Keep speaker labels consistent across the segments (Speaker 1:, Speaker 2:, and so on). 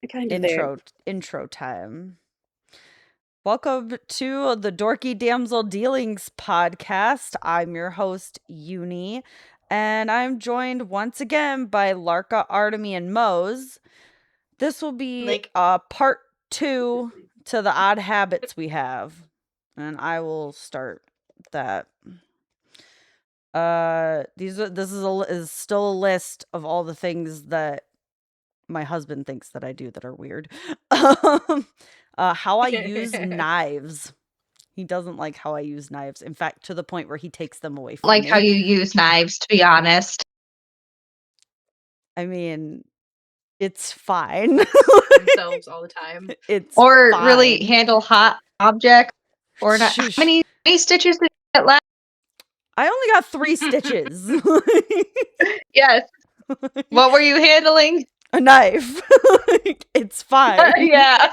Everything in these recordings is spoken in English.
Speaker 1: kind of there.
Speaker 2: Intro time. Welcome to the Dorky Damsel Dealings podcast. I'm your host, Uni, and I'm joined once again by Larka, Artemy, and Mose. This will be part 2 to the odd habits we have, and I will start that. This is still a list of all the things that my husband thinks that I do that are weird. How I use knives. He doesn't like how I use knives. In fact, to the point where he takes them away from me.
Speaker 3: Like how you use knives, to be honest.
Speaker 2: I mean, it's fine.
Speaker 4: Themselves all the time.
Speaker 2: It's
Speaker 3: or
Speaker 2: fine.
Speaker 3: really handle hot objects. Or not. How many stitches did you get left?
Speaker 2: I only got 3 stitches.
Speaker 3: Yes. What were you handling?
Speaker 2: A knife. It's fine.
Speaker 3: Yeah.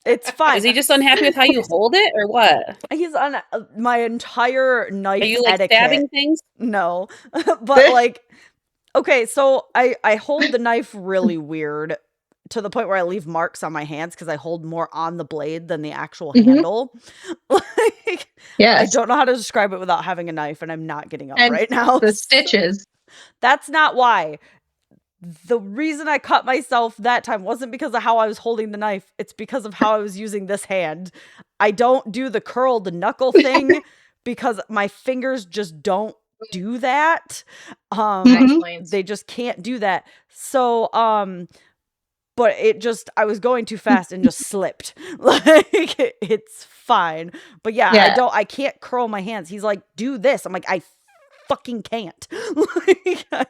Speaker 2: It's fine.
Speaker 1: Is he just unhappy with how you hold it, or what?
Speaker 2: He's on my entire knife
Speaker 1: Are you like
Speaker 2: etiquette.
Speaker 1: stabbing things?
Speaker 2: No. But like, okay, so I hold the knife really weird to the point where I leave marks on my hands because I hold more on the blade than the actual handle. Like,
Speaker 3: yes.
Speaker 2: I don't know how to describe it without having a knife, and I'm not getting up
Speaker 3: And
Speaker 2: right now.
Speaker 3: The stitches.
Speaker 2: That's not why. The reason I cut myself that time wasn't because of how I was holding the knife. It's because of how I was using this hand. I don't do the curled knuckle thing because my fingers just don't do that. They just can't do that. So, but I was going too fast and just slipped. Like, it's fine. But yeah, I can't curl my hands. He's like, do this. I'm like, I fucking can't. Like, I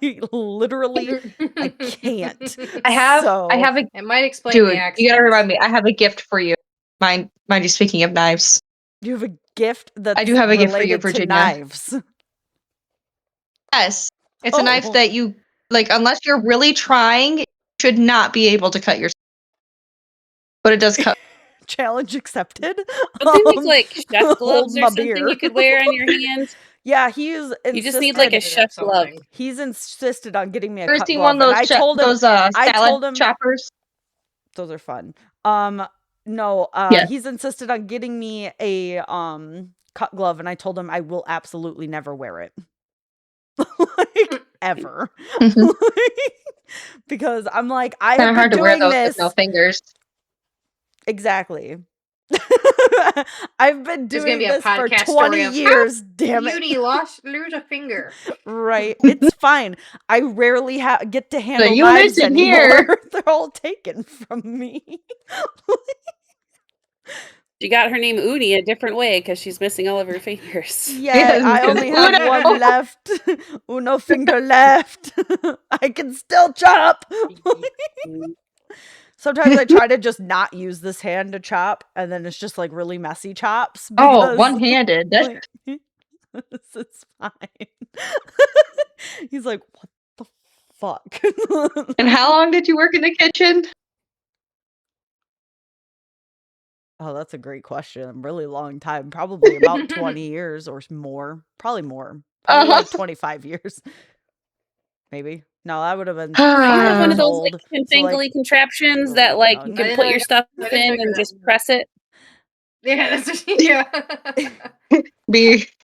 Speaker 2: can't.
Speaker 3: I have a
Speaker 4: It might explain
Speaker 3: dude,
Speaker 4: the accent.
Speaker 3: you gotta remind me. I have a gift for you. Mind you, speaking of knives.
Speaker 2: You have a gift that's
Speaker 3: I do have a gift for you,
Speaker 2: related to
Speaker 3: Virginia.
Speaker 2: knives.
Speaker 3: Yes. It's a knife that you like, unless you're really trying, you should not be able to cut yourself. But it does cut.
Speaker 2: Challenge accepted.
Speaker 1: Don't they make like chef gloves or something you could wear on your hands?
Speaker 2: Yeah, you
Speaker 1: just need like a chef glove.
Speaker 2: He's insisted on getting me a
Speaker 3: Ever
Speaker 2: cut
Speaker 3: seen
Speaker 2: glove.
Speaker 3: one of those
Speaker 2: I told him
Speaker 3: salad choppers?
Speaker 2: Those are fun. He's insisted on getting me a cut glove, and I told him I will absolutely never wear it. Like, ever. Because I'm like, I have been doing this.
Speaker 3: With no fingers.
Speaker 2: Exactly. I've been doing this for 20 years, damn it.
Speaker 4: Uni lose a finger.
Speaker 2: Right. It's fine. I rarely get to handle
Speaker 3: the
Speaker 2: knives
Speaker 3: in
Speaker 2: anymore.
Speaker 3: Here.
Speaker 2: They're all taken from me.
Speaker 1: She got her name Uni a different way because she's missing all of her fingers.
Speaker 2: Yeah, I only have one left. Uno finger left. I can still chop. Sometimes I try to just not use this hand to chop, and then it's just like really messy chops.
Speaker 3: Because, one-handed.
Speaker 2: Like, this is fine. He's like, what the fuck?
Speaker 3: And how long did you work in the kitchen?
Speaker 2: Oh, that's a great question. A really long time. Probably about 20 years or more. Probably more. Probably like 25 years. Maybe. No, that would have been
Speaker 1: You have one of those
Speaker 2: old.
Speaker 1: like confingly contraptions that like you can put your stuff in and just press it.
Speaker 4: Yeah, that's yeah.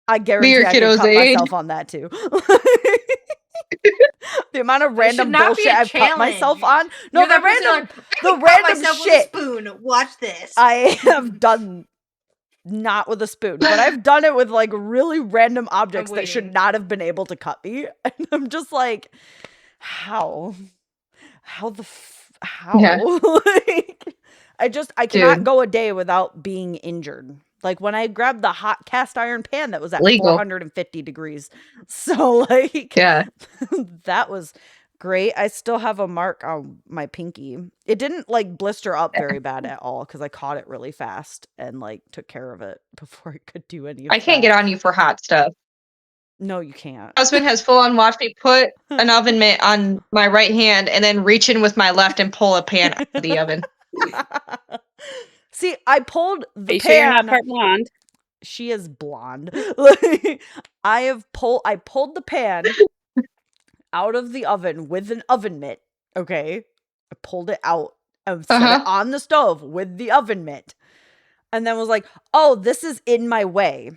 Speaker 2: I guarantee I could cut myself on that too. The amount of random bullshit I've cut myself on. No, the random shit.
Speaker 4: With a spoon. Watch this.
Speaker 2: I have done not with a spoon, but I've done it with like really random objects that should not have been able to cut me. And I'm just like, how? How?
Speaker 3: Yeah.
Speaker 2: Like, I cannot go a day without being injured. Like when I grabbed the hot cast iron pan that was at 450 degrees. So like,
Speaker 3: yeah,
Speaker 2: that was great. I still have a mark on my pinky. It didn't like blister up very bad at all because I caught it really fast and like took care of it before I could do any of
Speaker 3: I can't get on you for hot stuff.
Speaker 2: No, you can't.
Speaker 3: My husband has full on watched me put an oven mitt on my right hand and then reach in with my left and pull a pan out of the oven.
Speaker 2: See, I pulled the pan.
Speaker 1: Sure you're not part blonde?
Speaker 2: She is blonde. I pulled the pan out of the oven with an oven mitt. Okay, I pulled it out and set it on the stove with the oven mitt. And then was like, oh, this is in my way.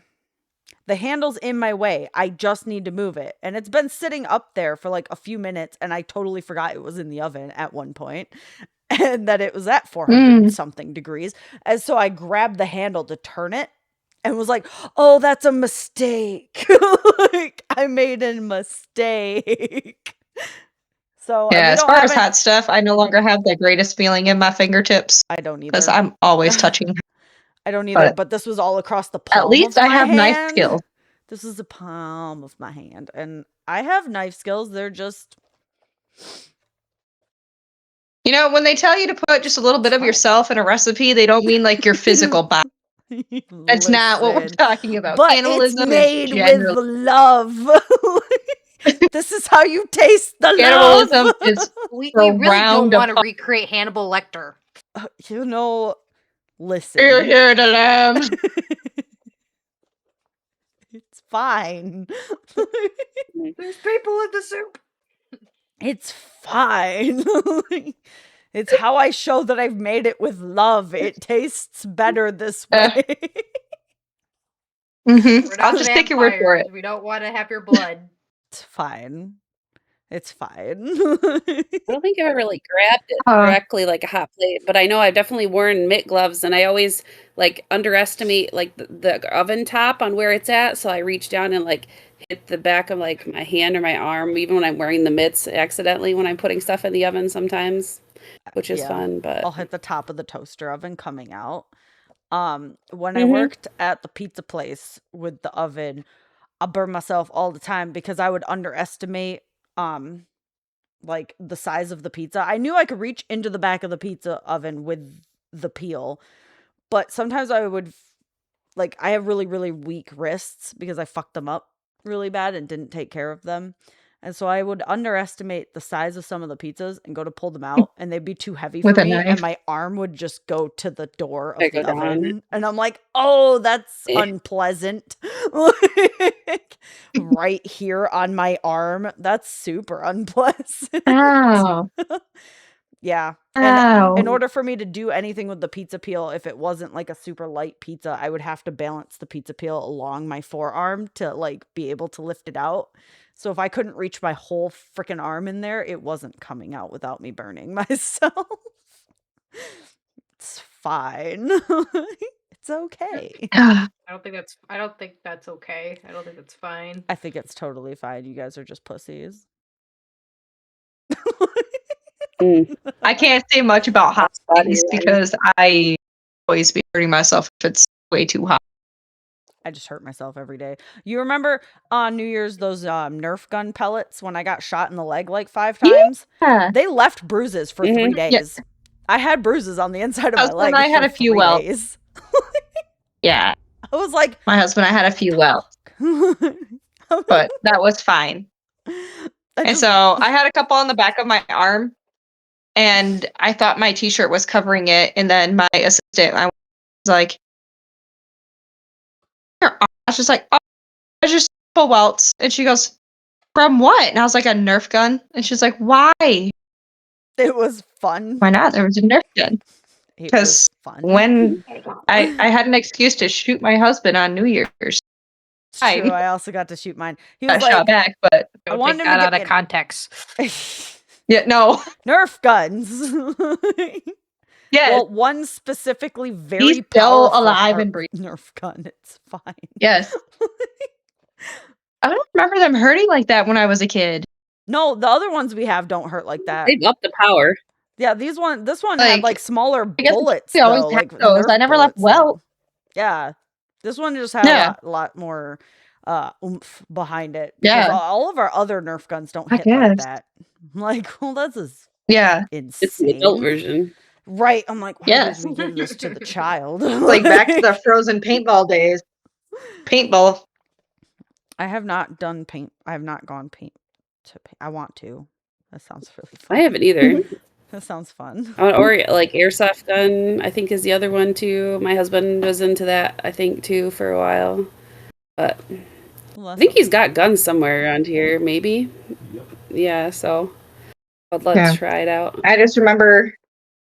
Speaker 2: The handle's in my way. I just need to move it. And it's been sitting up there for like a few minutes, and I totally forgot it was in the oven at one point and that it was at 400 something degrees. And so I grabbed the handle to turn it and was like, oh, that's a mistake. Like, I made a mistake. So
Speaker 3: yeah, as far as hot stuff, I no longer have the greatest feeling in my fingertips.
Speaker 2: I don't either.
Speaker 3: Because I'm always touching.
Speaker 2: I don't either, but this was all across the palm.
Speaker 3: At least
Speaker 2: I
Speaker 3: have knife skills.
Speaker 2: This is the palm of my hand. And I have knife skills. They're just...
Speaker 3: You know, when they tell you to put just a little bit of yourself in a recipe, they don't mean like your physical body. That's not what we're talking about.
Speaker 2: But it's made with love. This is how you taste the
Speaker 3: cannibalism
Speaker 2: love.
Speaker 3: Is
Speaker 4: we really don't want to recreate Hannibal Lecter.
Speaker 2: You know, listen.
Speaker 3: You're here to lamb.
Speaker 2: It's fine.
Speaker 4: There's people in the soup.
Speaker 2: It's fine. It's how I show that I've made it with love. It tastes better this way.
Speaker 3: I'll just take your word for it.
Speaker 4: We don't want to have your blood.
Speaker 2: It's fine. It's fine.
Speaker 1: I don't think I ever really grabbed it directly like a hot plate, but I know I've definitely worn mitt gloves, and I always like underestimate like the oven top on where it's at. So I reach down and like hit the back of like my hand or my arm, even when I'm wearing the mitts accidentally when I'm putting stuff in the oven sometimes, which is fun. But
Speaker 2: I'll hit the top of the toaster oven coming out. When I worked at the pizza place with the oven, I burned myself all the time because I would underestimate like the size of the pizza. I knew I could reach into the back of the pizza oven with the peel, but sometimes I would like, I have really, really weak wrists because I fucked them up really bad and didn't take care of them. And so I would underestimate the size of some of the pizzas and go to pull them out, and they'd be too heavy for me, and my arm would just go to the door of the oven. And I'm like, oh, that's unpleasant. Like, right here on my arm. That's super unpleasant.
Speaker 3: Ow.
Speaker 2: Yeah. And in order for me to do anything with the pizza peel, if it wasn't like a super light pizza, I would have to balance the pizza peel along my forearm to like be able to lift it out. So if I couldn't reach my whole freaking arm in there, it wasn't coming out without me burning myself. It's fine. It's okay.
Speaker 4: I don't think that's okay. I don't think that's fine.
Speaker 2: I think it's totally fine. You guys are just pussies.
Speaker 3: I can't say much about hot things because I always be hurting myself if it's way too hot.
Speaker 2: I just hurt myself every day. You remember on New Year's those Nerf gun pellets when I got shot in the leg like 5 times?
Speaker 3: Yeah.
Speaker 2: They left bruises for 3 days. Yeah. I had bruises on the inside of my leg.
Speaker 3: I had a few welts. Yeah.
Speaker 2: I was like,
Speaker 3: my husband, I had a few welts. But that was fine. And so I had a couple on the back of my arm, and I thought my t-shirt was covering it. And then my assistant, I was like, I was just like, oh, I just full welts. And she goes, from what? And I was like, a Nerf gun. And she's like, why?
Speaker 2: It was fun.
Speaker 3: Why not? There was a Nerf gun. Because when I had an excuse to shoot my husband on New Year's.
Speaker 2: True, I also got to shoot mine. He was
Speaker 3: shot back, but
Speaker 4: I wanted him to get out of context.
Speaker 3: Yeah, no.
Speaker 2: Nerf guns.
Speaker 3: Yeah.
Speaker 2: Well, one specifically very
Speaker 3: He's still alive and breathing.
Speaker 2: Nerf gun. It's fine.
Speaker 3: Yes. I don't remember them hurting like that when I was a kid.
Speaker 2: No, the other ones we have don't hurt like that.
Speaker 1: They've upped the power.
Speaker 2: Yeah, this one had like smaller bullets.
Speaker 3: We always had those. I never left well.
Speaker 2: Yeah. This one just had a lot more oomph behind it. Yeah. All of our other Nerf guns don't hit like that. I'm like, well, that's insane.
Speaker 1: It's the adult version.
Speaker 2: Right. I'm like, why did we give this to the child?
Speaker 3: Like back to the frozen paintball days. Paintball.
Speaker 2: I have not done paint. I have not gone paint to paint. I want to. That sounds really fun.
Speaker 1: I haven't either.
Speaker 2: That sounds fun.
Speaker 1: Or like airsoft gun, I think is the other one too. My husband was into that, I think, too, for a while. But I think he's got guns somewhere around here, maybe. Yeah, so let's try it out.
Speaker 3: I just remember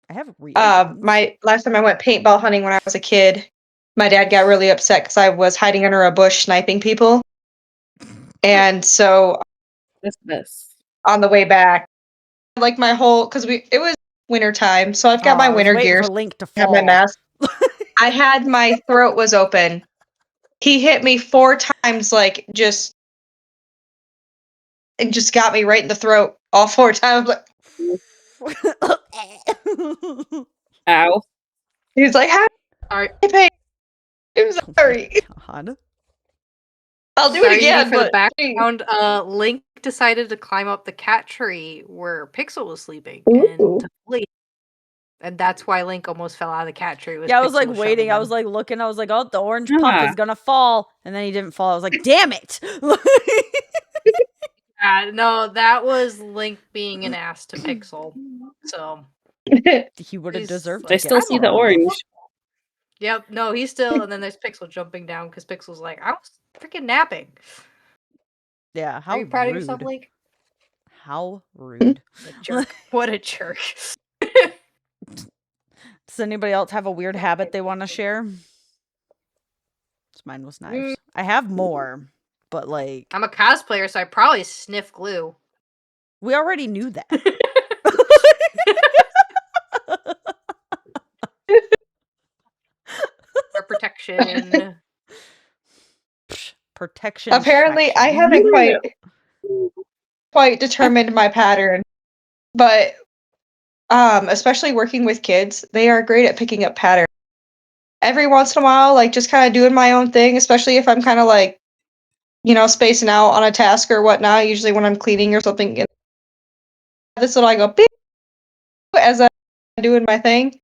Speaker 2: I have real ones.
Speaker 3: My last time I went paintball hunting when I was a kid, my dad got really upset because I was hiding under a bush sniping people. And so
Speaker 1: This.
Speaker 3: on the way back, like my whole, because it was winter time, so I've got my
Speaker 2: I was
Speaker 3: winter
Speaker 2: waiting
Speaker 3: gear,
Speaker 2: for Link to
Speaker 3: I had my
Speaker 2: fall.
Speaker 3: mask. I had my throat was open. He hit me 4 times, like just got me right in the throat all 4 times. Like,
Speaker 1: Ow.
Speaker 3: he was like, "How
Speaker 4: Are
Speaker 3: pain?" I'm
Speaker 2: Oh
Speaker 3: sorry.
Speaker 2: my God.
Speaker 3: I'll do it
Speaker 4: Sorry,
Speaker 3: again.
Speaker 4: for the
Speaker 3: But
Speaker 4: background, Link decided to climb up the cat tree where Pixel was sleeping and
Speaker 3: ooh.
Speaker 4: to sleep. And that's why Link almost fell out of the cat tree. Was
Speaker 2: Yeah, I was
Speaker 4: Pixel
Speaker 2: like
Speaker 4: was
Speaker 2: waiting.
Speaker 4: shoving
Speaker 2: I
Speaker 4: him.
Speaker 2: was like looking. I was like, oh, the orange puff
Speaker 1: Ah.
Speaker 2: is gonna fall, and then he didn't fall. I was like, damn it!
Speaker 4: No, that was Link being an ass to Pixel. So
Speaker 2: He would have
Speaker 4: he's
Speaker 2: deserved
Speaker 4: like,
Speaker 1: I
Speaker 2: to
Speaker 1: still
Speaker 2: get
Speaker 1: see the
Speaker 2: some.
Speaker 1: orange.
Speaker 4: Yep, no, he's still, and then there's Pixel jumping down because Pixel's like, I was freaking napping.
Speaker 2: Yeah,
Speaker 4: Are
Speaker 2: how
Speaker 4: you proud of yourself,
Speaker 2: rude.
Speaker 4: Link?
Speaker 2: How rude.
Speaker 4: What a jerk. What a jerk.
Speaker 2: Does anybody else have a weird habit they want to share? Mine was knives. I have more, but like
Speaker 4: I'm a cosplayer, so I probably sniff glue.
Speaker 2: we already knew that.
Speaker 4: For protection.
Speaker 2: Protection.
Speaker 3: Apparently, I haven't quite determined my pattern, but especially working with kids, they are great at picking up patterns. Every once in a while, like just kind of doing my own thing, especially if I'm kind of like, spacing out on a task or whatnot. Usually when I'm cleaning or something, this little I go beep as I'm doing my thing.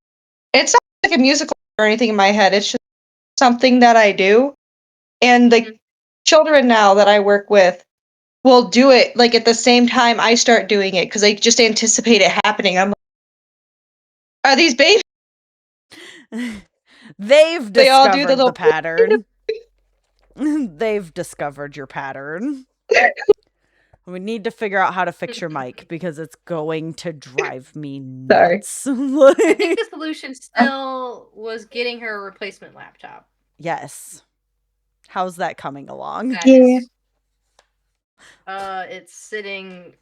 Speaker 3: It's not like a musical or anything in my head. It's just something that I do, and the children now that I work with will do it like at the same time I start doing it because they just anticipate it happening. I'm like, are these babies?
Speaker 2: They've
Speaker 3: They all do
Speaker 2: discovered
Speaker 3: the
Speaker 2: the pattern. They've discovered your pattern. We need to figure out how to fix your mic because it's going to drive me nuts.
Speaker 4: I think the solution still was getting her a replacement laptop.
Speaker 2: Yes. How's that coming along?
Speaker 3: Yeah.
Speaker 4: It's sitting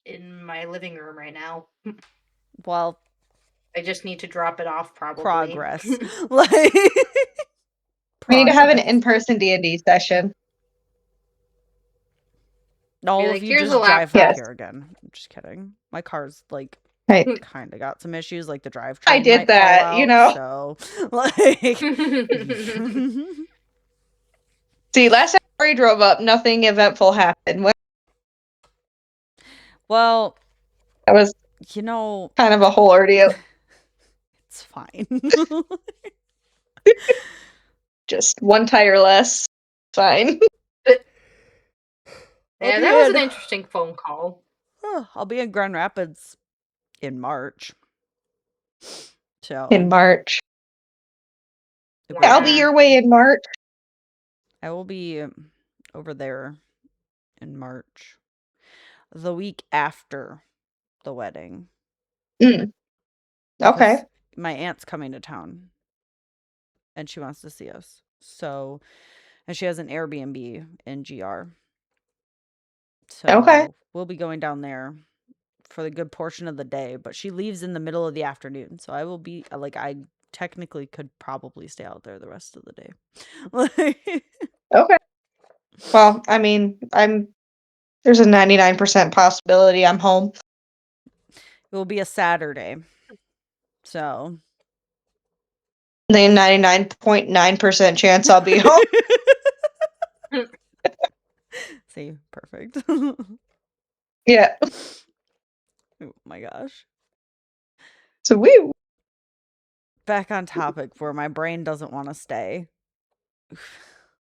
Speaker 4: in my living room right now.
Speaker 2: Well,
Speaker 4: I just need to drop it off probably.
Speaker 2: progress. Like
Speaker 3: We need to have an
Speaker 2: progress.
Speaker 3: in-person D&D session.
Speaker 2: All
Speaker 4: like,
Speaker 2: of you
Speaker 4: "Here's
Speaker 2: just
Speaker 4: a
Speaker 2: drive up
Speaker 3: laptop."
Speaker 2: here again. I'm just kidding. My car's like
Speaker 3: Right.
Speaker 2: kind of got some issues, like the drivetrain
Speaker 3: I did
Speaker 2: might
Speaker 3: that,
Speaker 2: fall
Speaker 3: you
Speaker 2: out,
Speaker 3: know.
Speaker 2: so like
Speaker 3: See, last time Corey drove up, nothing eventful happened.
Speaker 2: well,
Speaker 3: That was
Speaker 2: kind
Speaker 3: of a whole ordeal.
Speaker 2: it's fine.
Speaker 3: Just one tire less. Fine.
Speaker 4: Yeah, that was an interesting phone call.
Speaker 2: I'll be in Grand Rapids in March. So
Speaker 3: In March.
Speaker 2: Wow.
Speaker 3: I'll be your way in March.
Speaker 2: I will be over there in March. The week after the wedding.
Speaker 3: Okay.
Speaker 2: My aunt's coming to town. And she wants to see us. So, and she has an Airbnb in GR. So
Speaker 3: Okay.
Speaker 2: we'll be going down there for the good portion of the day, but she leaves in the middle of the afternoon. So I will be like, I technically could probably stay out there the rest of the day.
Speaker 3: Okay. Well, I mean, there's a 99% possibility I'm home.
Speaker 2: It will be a Saturday. So
Speaker 3: The 99.9% chance I'll be home.
Speaker 2: see, perfect.
Speaker 3: Yeah.
Speaker 2: Oh my gosh.
Speaker 3: So we
Speaker 2: Back on topic where my brain doesn't want to stay.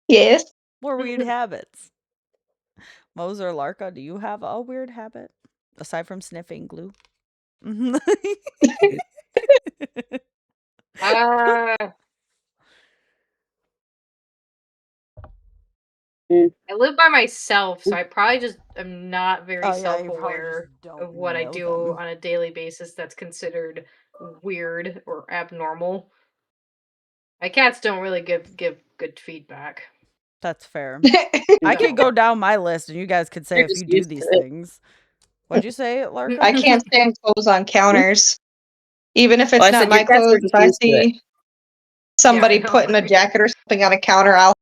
Speaker 3: Yes.
Speaker 2: More weird habits. Mose or Larka, do you have a weird habit aside from sniffing glue?
Speaker 4: Uh, I live by myself, so I probably just am not very
Speaker 2: Oh yeah, you probably just
Speaker 4: self-aware
Speaker 2: don't
Speaker 4: of what I
Speaker 2: know
Speaker 4: do
Speaker 2: them.
Speaker 4: on a daily basis that's considered weird or abnormal. My cats don't really give good feedback.
Speaker 2: That's fair. I
Speaker 1: No,
Speaker 2: could go down my list and you guys could say
Speaker 1: you're
Speaker 2: if you
Speaker 1: just
Speaker 2: do
Speaker 1: used to
Speaker 2: these
Speaker 1: it.
Speaker 2: things. What'd you say, Larka?
Speaker 3: I can't stand clothes on counters. Even if
Speaker 1: Well,
Speaker 3: it's
Speaker 1: I
Speaker 3: not
Speaker 1: said your
Speaker 3: my
Speaker 1: cats are
Speaker 3: clothes, if
Speaker 1: just
Speaker 3: I
Speaker 1: used to it.
Speaker 3: see
Speaker 4: Yeah, I
Speaker 3: somebody
Speaker 4: know.
Speaker 3: putting a jacket or something on a counter, I'll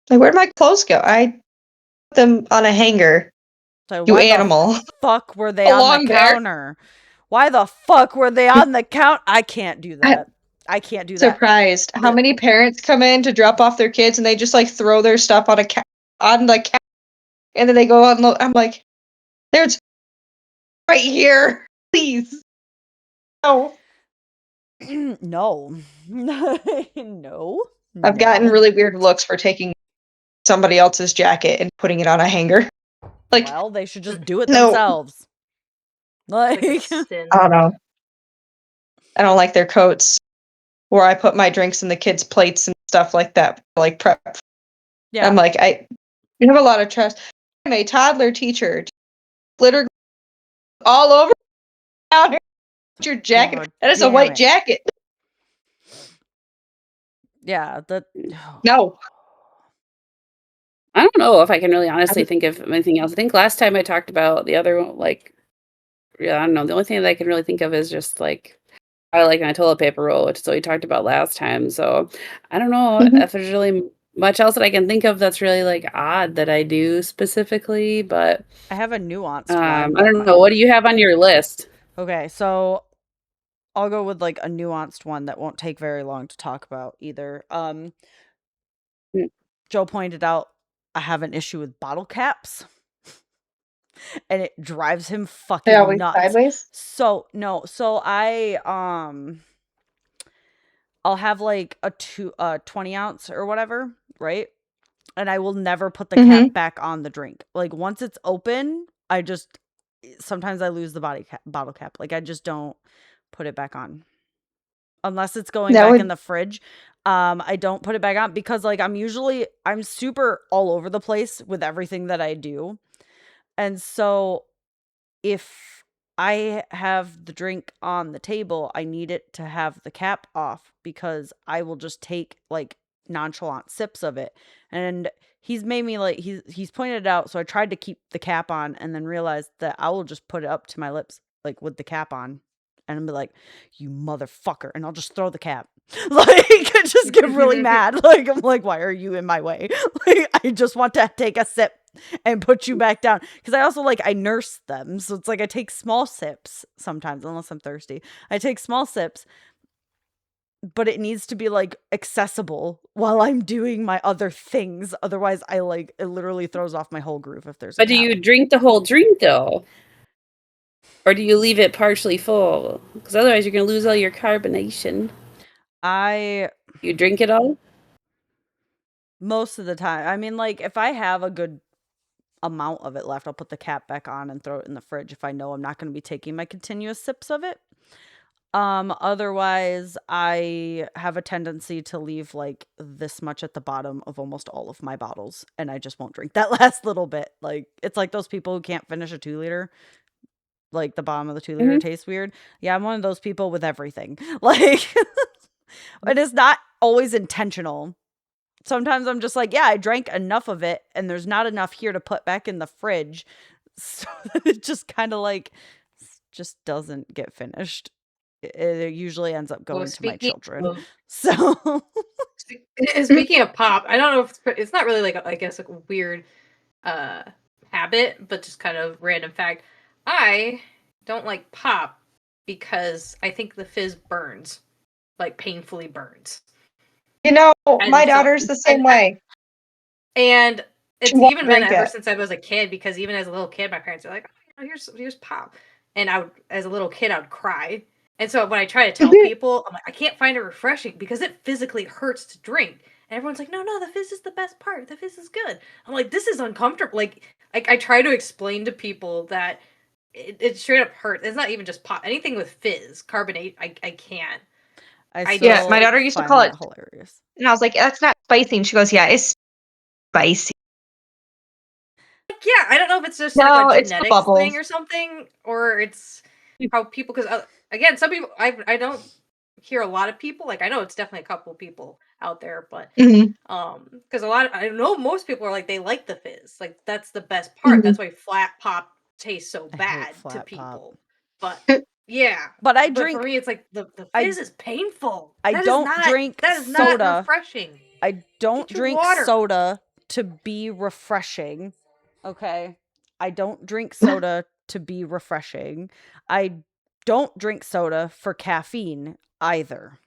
Speaker 3: like, where'd my clothes go? I put them on a hanger.
Speaker 2: So
Speaker 3: You
Speaker 2: why the
Speaker 3: animal.
Speaker 2: fuck were they on the
Speaker 3: Along there.
Speaker 2: counter? Why the fuck were they on the count? I can't do
Speaker 3: I'm
Speaker 2: that. I can't do that.
Speaker 3: surprised how many parents come in to drop off their kids and they just like throw their stuff on on the couch and then they go on. I'm like, there's right here, please. No.
Speaker 2: No. No.
Speaker 3: I've gotten
Speaker 2: No.
Speaker 3: really weird looks for taking somebody else's jacket and putting it on a hanger. Like,
Speaker 2: Well, they should just do it
Speaker 3: no,
Speaker 2: themselves.
Speaker 4: Like a
Speaker 2: Like,
Speaker 4: sin.
Speaker 3: I don't know. I don't like their coats. Where I put my drinks in the kids' plates and stuff like that, like prep.
Speaker 2: yeah.
Speaker 3: I'm like, you have a lot of trust. I'm a toddler teacher. Glitter all over the counter. Your jacket.
Speaker 2: God
Speaker 3: That is a
Speaker 2: damn
Speaker 3: white
Speaker 2: it.
Speaker 3: jacket.
Speaker 2: Yeah, that.
Speaker 3: No.
Speaker 1: I don't know if I can really honestly think of anything else. I think last time I talked about the other one, like, yeah, I don't know. The only thing that I can really think of is just like I like my toilet paper roll, which is what we talked about last time. So I don't know
Speaker 3: Mhm.
Speaker 1: if there's really much else that I can think of that's really like odd that I do specifically, but
Speaker 2: I have a nuanced
Speaker 1: I
Speaker 2: one.
Speaker 1: don't know. What do you have on your list?
Speaker 2: Okay, so I'll go with like a nuanced one that won't take very long to talk about either.
Speaker 1: Mm.
Speaker 2: Joe pointed out I have an issue with bottle caps and it drives him
Speaker 3: They're
Speaker 2: fucking
Speaker 3: always
Speaker 2: nuts.
Speaker 3: sideways.
Speaker 2: So, no, so I'll have like a 20 ounce or whatever, right? And I will never put the cap
Speaker 3: Mm-hmm.
Speaker 2: back on the drink. Like once it's open, sometimes I lose the bottle cap. Like I just don't put it back on. Unless it's going
Speaker 3: That
Speaker 2: back in
Speaker 3: would.
Speaker 2: the fridge. I don't put it back on because like I'm super all over the place with everything that I do. And so if I have the drink on the table, I need it to have the cap off because I will just take like nonchalant sips of it. And he's made me like he's pointed it out, so I tried to keep the cap on and then realized that I will just put it up to my lips like with the cap on and I'll be like, "You motherfucker." And I'll just throw the cap. Like I just get really mad. Like I'm like, "Why are you in my way?" Like I just want to take a sip and put you back down because I also like I nurse them, so it's like I take small sips sometimes unless I'm thirsty. I take small sips, but it needs to be like accessible while I'm doing my other things. Otherwise, I like it literally throws off my whole groove if there's a
Speaker 1: But do
Speaker 2: cap.
Speaker 1: you drink the whole drink though? Or do you leave it partially full? Because otherwise you're gonna lose all your carbonation.
Speaker 2: I
Speaker 1: You drink it all?
Speaker 2: most of the time, I mean, like if I have a good amount of it left, I'll put the cap back on and throw it in the fridge if I know I'm not going to be taking my continuous sips of it. Otherwise, I have a tendency to leave like this much at the bottom of almost all of my bottles, and I just won't drink that last little bit. Like it's like those people who can't finish a 2 liter. Like the bottom of the 2 liter
Speaker 1: Mhm.
Speaker 2: tastes weird. Yeah, I'm one of those people with everything. Like it is not always intentional. Sometimes I'm just like, yeah, I drank enough of it, and there's not enough here to put back in the fridge, so it just kind of like just doesn't get finished. It usually ends up
Speaker 4: Well,
Speaker 2: going to my
Speaker 4: speaking
Speaker 2: children.
Speaker 4: of
Speaker 2: So
Speaker 4: speaking of pop, I don't know if it's not really like I guess like a weird uh habit, but just kind of random fact. I don't like pop because I think the fizz burns, like painfully burns.
Speaker 3: You know,
Speaker 4: And
Speaker 3: my
Speaker 4: so
Speaker 3: daughter's the same way.
Speaker 4: and
Speaker 3: She
Speaker 4: it's
Speaker 3: won't
Speaker 4: even been
Speaker 3: drink
Speaker 4: ever
Speaker 3: it.
Speaker 4: since I was a kid because even as a little kid, my parents are like, "Oh, here's pop," and I would, as a little kid, I would cry. And so when I try to tell people, I'm like, I can't find it refreshing because it physically hurts to drink. And everyone's like, no, the fizz is the best part. The fizz is good. I'm like, this is uncomfortable. Like I try to explain to people that it straight up hurts. It's not even just pop. Anything with fizz, carbonate, I can't.
Speaker 2: I
Speaker 4: I
Speaker 3: Yeah,
Speaker 4: just
Speaker 3: my
Speaker 2: still
Speaker 3: daughter
Speaker 4: like
Speaker 3: used to
Speaker 2: find
Speaker 3: call it,
Speaker 2: that hilarious.
Speaker 3: and I was like, that's not spicy. And she goes, yeah, it's spicy.
Speaker 4: Yeah, I don't know if it's just
Speaker 3: No,
Speaker 4: like a
Speaker 3: it's the
Speaker 4: genetics
Speaker 3: bubbles.
Speaker 4: thing or something, or it's how people. Because again, some people I don't hear a lot of people. Like I know it's definitely a couple people out there, but
Speaker 3: Mhm,
Speaker 4: because a lot of, I know most people are like they like the fizz. Like that's the best part.
Speaker 3: mhm.
Speaker 4: That's why flat pop tastes so
Speaker 2: I hate
Speaker 4: bad to
Speaker 2: flat pop.
Speaker 4: people. But yeah,
Speaker 2: But I
Speaker 4: but
Speaker 2: drink.
Speaker 4: for me, it's like the
Speaker 2: I-
Speaker 4: fizz is painful.
Speaker 2: I
Speaker 4: That is
Speaker 2: don't
Speaker 4: not
Speaker 2: drink
Speaker 4: that is not
Speaker 2: soda.
Speaker 4: refreshing.
Speaker 2: I don't
Speaker 4: Get your
Speaker 2: drink
Speaker 4: water.
Speaker 2: soda to be refreshing. Okay. I don't drink soda to be refreshing. I don't drink soda for caffeine either.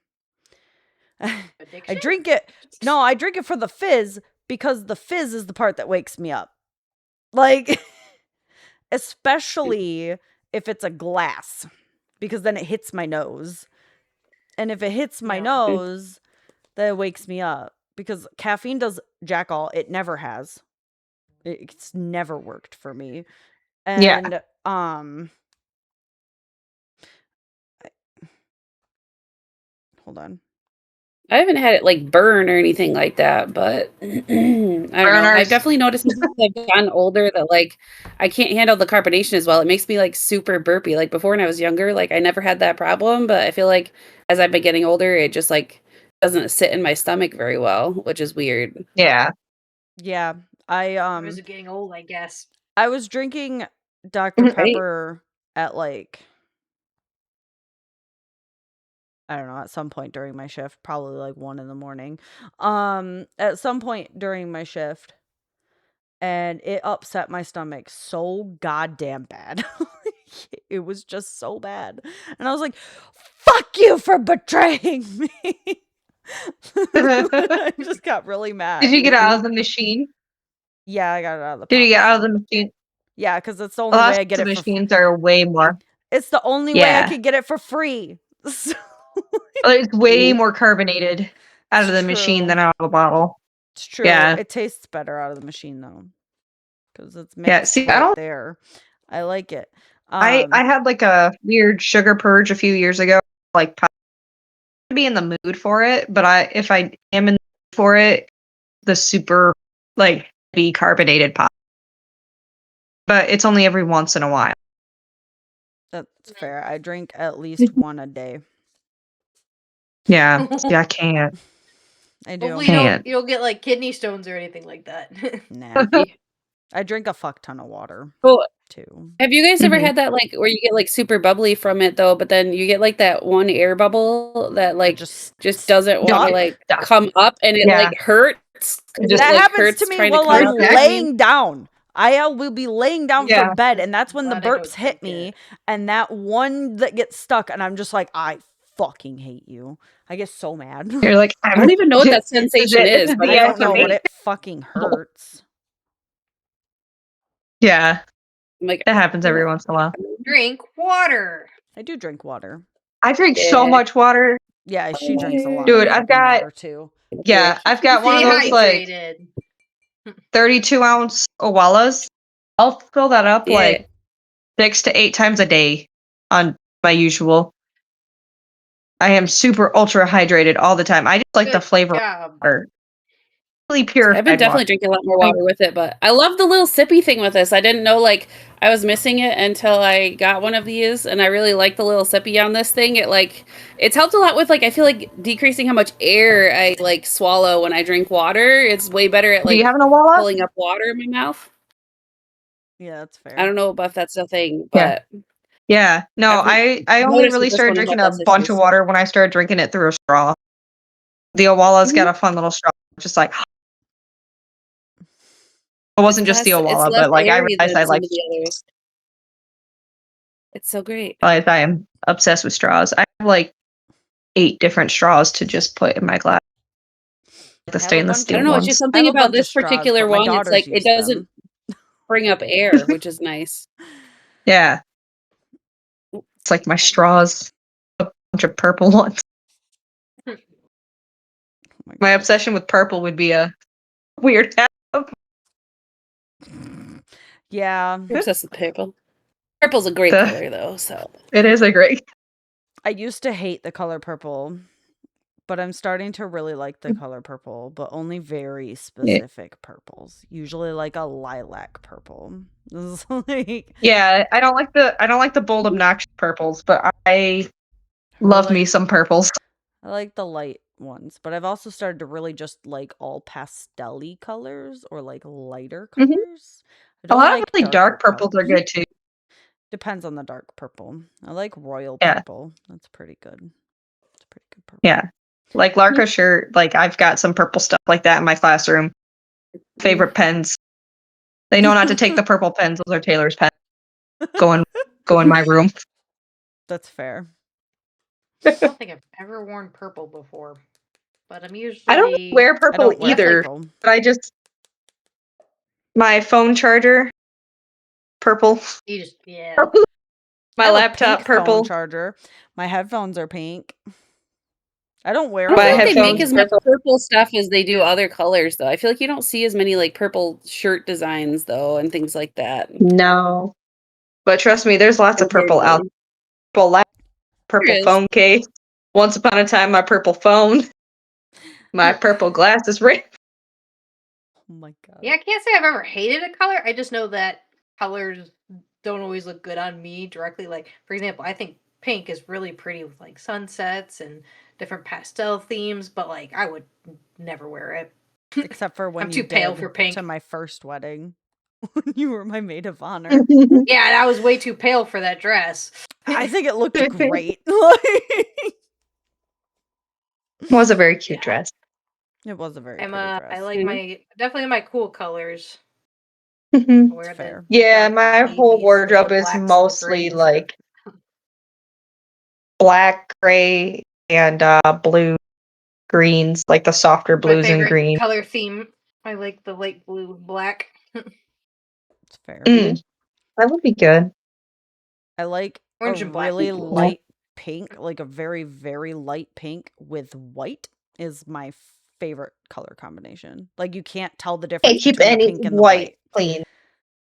Speaker 2: I
Speaker 4: Addiction?
Speaker 2: drink it. No, I drink it for the fizz because the fizz is the part that wakes me up. Like, especially if it's a glass, because then it hits my nose. And if it hits my
Speaker 4: Yeah.
Speaker 2: nose, then it wakes me up. Because caffeine does jack all. It never has. It's never worked for me.
Speaker 3: Yeah.
Speaker 2: And hold on.
Speaker 1: I haven't had it like burn or anything like that, but I don't know. I've
Speaker 3: Burners.
Speaker 1: definitely noticed as I've gotten older that like I can't handle the carbonation as well. It makes me like super burpy. Like before when I was younger, like I never had that problem, but I feel like as I've been getting older, it just like doesn't sit in my stomach very well, which is weird.
Speaker 3: Yeah.
Speaker 2: Yeah.
Speaker 4: Is it getting old? I guess.
Speaker 2: I was drinking Dr.
Speaker 3: Right.
Speaker 2: Pepper at like, I don't know, at some point during my shift, probably like 1 a.m. At some point during my shift, and it upset my stomach so goddamn bad. It was just so bad. And I was like, fuck you for betraying me. I just got really mad.
Speaker 3: Did you get out of the machine?
Speaker 2: Yeah, I got it out of the
Speaker 3: Did you
Speaker 2: pop
Speaker 3: get out of
Speaker 2: machine.
Speaker 3: the machine?
Speaker 2: Yeah, because it's the only
Speaker 3: Well,
Speaker 2: way I get
Speaker 3: the
Speaker 2: it for
Speaker 3: machines are way more.
Speaker 2: It's the only way I could get it for free. So
Speaker 3: It's way more carbonated out of the machine than out of a bottle.
Speaker 2: It's true.
Speaker 3: Yeah.
Speaker 2: It tastes better out of the machine though, because it's mixed
Speaker 3: Yeah. See, I
Speaker 2: right
Speaker 3: don't.
Speaker 2: there. I like it.
Speaker 3: I had like a weird sugar purge a few years ago. Like, to be in the mood for it, but if I am in the mood for it, the super like heavy carbonated pop. But it's only every once in a while.
Speaker 2: That's fair. I drink at least one a day.
Speaker 3: Yeah. See, I can't.
Speaker 2: I do.
Speaker 4: Hopefully you don't get like kidney stones or anything like that.
Speaker 2: Nah. I drink a fuck ton of water
Speaker 1: Cool.
Speaker 2: too.
Speaker 1: Have you guys ever had that like where you get like super bubbly from it though, but then you get like that one air bubble that like just doesn't want to like come up and it like hurts?
Speaker 2: That happens to me while I'm laying down. I will be laying down for bed, and that's when the burps hit me, and that one that gets stuck, and I'm just like, I fucking hate you. I get so mad.
Speaker 3: You're like,
Speaker 1: I don't even know what that sensation is, but
Speaker 2: I don't know, but it fucking hurts.
Speaker 3: Yeah.
Speaker 1: Like
Speaker 3: that happens every once in a while.
Speaker 4: Drink water.
Speaker 2: I do drink water.
Speaker 3: I drink so much water.
Speaker 2: Yeah, she drinks a lot.
Speaker 3: Dude, I've got
Speaker 2: water too.
Speaker 3: Yeah, I've got one of those like 32-ounce Owalas. I'll fill that up like 6 to 8 times a day on my usual. I am super ultra hydrated all the time. I just like the flavor of water. Really purified
Speaker 1: I've been definitely drinking a lot more water with it, but I love the little sippy thing with this. I didn't know like I was missing it until I got one of these, and I really like the little sippy on this thing. It's helped a lot with like I feel like decreasing how much air I like swallow when I drink water. It's way better at like
Speaker 3: Do you have an Owala?
Speaker 1: pulling up water in my mouth.
Speaker 2: Yeah, that's fair.
Speaker 1: I don't know if that's a thing, but
Speaker 3: yeah. No, I only really started drinking a bunch of water when I started drinking it through a straw. The Owala's got a fun little straw, just like it wasn't just the Owala, but like I realized I like.
Speaker 1: It's so great.
Speaker 3: I am obsessed with straws. I have like 8 different straws to just put in my glass. The stainless steel.
Speaker 1: I don't know. It's just something about this particular one. It's like it doesn't bring up air, which is nice.
Speaker 3: Yeah, it's like my straws, a bunch of purple ones. My obsession with purple would be a weird habit.
Speaker 2: Yeah.
Speaker 1: I'm obsessed with purple. Purple's a great color though, so.
Speaker 3: It is a great.
Speaker 2: I used to hate the color purple, But I'm starting to really like the color purple, but only very
Speaker 3: Yeah.
Speaker 2: specific purples. Usually like a lilac purple. This is like
Speaker 3: Yeah, I don't like the bold obnoxious purples, but I
Speaker 2: I really
Speaker 3: love me some purples.
Speaker 2: I like the light ones, but I've also started to really just like all pastel-y colors or like lighter
Speaker 3: Mhm.
Speaker 2: colors. I
Speaker 3: A
Speaker 2: don't
Speaker 3: lot of
Speaker 2: like
Speaker 3: really
Speaker 2: darker
Speaker 3: dark purples are
Speaker 2: colors.
Speaker 3: good too.
Speaker 2: Depends on the dark purple. I like royal
Speaker 3: Yeah.
Speaker 2: purple. That's pretty good. It's a pretty good purple.
Speaker 3: Yeah. Like Larka shirt, like I've got some purple stuff like that in my classroom. Favorite pens. They know not to take the purple pens. Those are Taylor's pens. Go in my room.
Speaker 2: That's fair.
Speaker 4: I don't think I've ever worn purple before, but I'm
Speaker 3: I don't
Speaker 4: usually
Speaker 3: wear
Speaker 2: I
Speaker 3: purple
Speaker 2: don't wear
Speaker 3: either,
Speaker 2: purple.
Speaker 3: but I just my phone charger purple.
Speaker 4: you just yeah.
Speaker 3: My
Speaker 2: I have a
Speaker 3: laptop
Speaker 2: pink phone
Speaker 3: purple.
Speaker 2: charger. My headphones are pink. I don't
Speaker 1: I
Speaker 2: wear
Speaker 1: don't
Speaker 3: My
Speaker 1: feel like they
Speaker 2: purple
Speaker 1: make
Speaker 3: headphones
Speaker 1: as much
Speaker 3: purple.
Speaker 1: purple stuff as they do other colors, though. I feel like you don't see as many like purple shirt designs, though, and things like that.
Speaker 3: No. But trust me, there's lots of
Speaker 1: Compared
Speaker 3: purple out.
Speaker 1: to
Speaker 3: Purple lap,
Speaker 1: there
Speaker 3: purple
Speaker 1: is.
Speaker 3: phone case. Once upon a time, my purple phone, my purple glasses ring.
Speaker 2: Oh my god.
Speaker 4: Yeah, I can't say I've ever hated a color. I just know that colors don't always look good on me directly. Like, for example, I think pink is really pretty with like sunsets and different pastel themes, but like I would never wear it.
Speaker 2: Except for when
Speaker 4: I'm
Speaker 2: you
Speaker 4: too pale
Speaker 2: did
Speaker 4: for pink.
Speaker 2: to my first wedding. When you were my maid of honor.
Speaker 4: Yeah, and I was way too pale for that dress.
Speaker 2: I think it looked great.
Speaker 3: Was a very cute
Speaker 4: Yeah.
Speaker 3: dress.
Speaker 2: It was a very
Speaker 4: I'm
Speaker 2: pretty
Speaker 4: I
Speaker 2: dress.
Speaker 4: like my definitely my cool colors.
Speaker 3: Mhm.
Speaker 4: I wear
Speaker 2: fair.
Speaker 4: the
Speaker 3: Yeah,
Speaker 4: dark
Speaker 3: my whole
Speaker 4: navies, the
Speaker 3: wardrobe is
Speaker 4: blacks and the
Speaker 3: mostly
Speaker 4: grays.
Speaker 3: like black, gray, and blue, greens, like the softer
Speaker 4: My
Speaker 3: blues and
Speaker 4: favorite
Speaker 3: greens.
Speaker 4: color theme. I like the light blue and black.
Speaker 2: It's fair.
Speaker 3: That would be good.
Speaker 2: I like a
Speaker 4: Orange and black.
Speaker 2: really
Speaker 4: Would be cool.
Speaker 2: light pink, like a very, very light pink with white is my favorite color combination. Like you can't tell the
Speaker 3: Can't
Speaker 2: difference
Speaker 3: keep
Speaker 2: between the
Speaker 3: any
Speaker 2: pink and the
Speaker 3: white
Speaker 2: white.
Speaker 3: clean.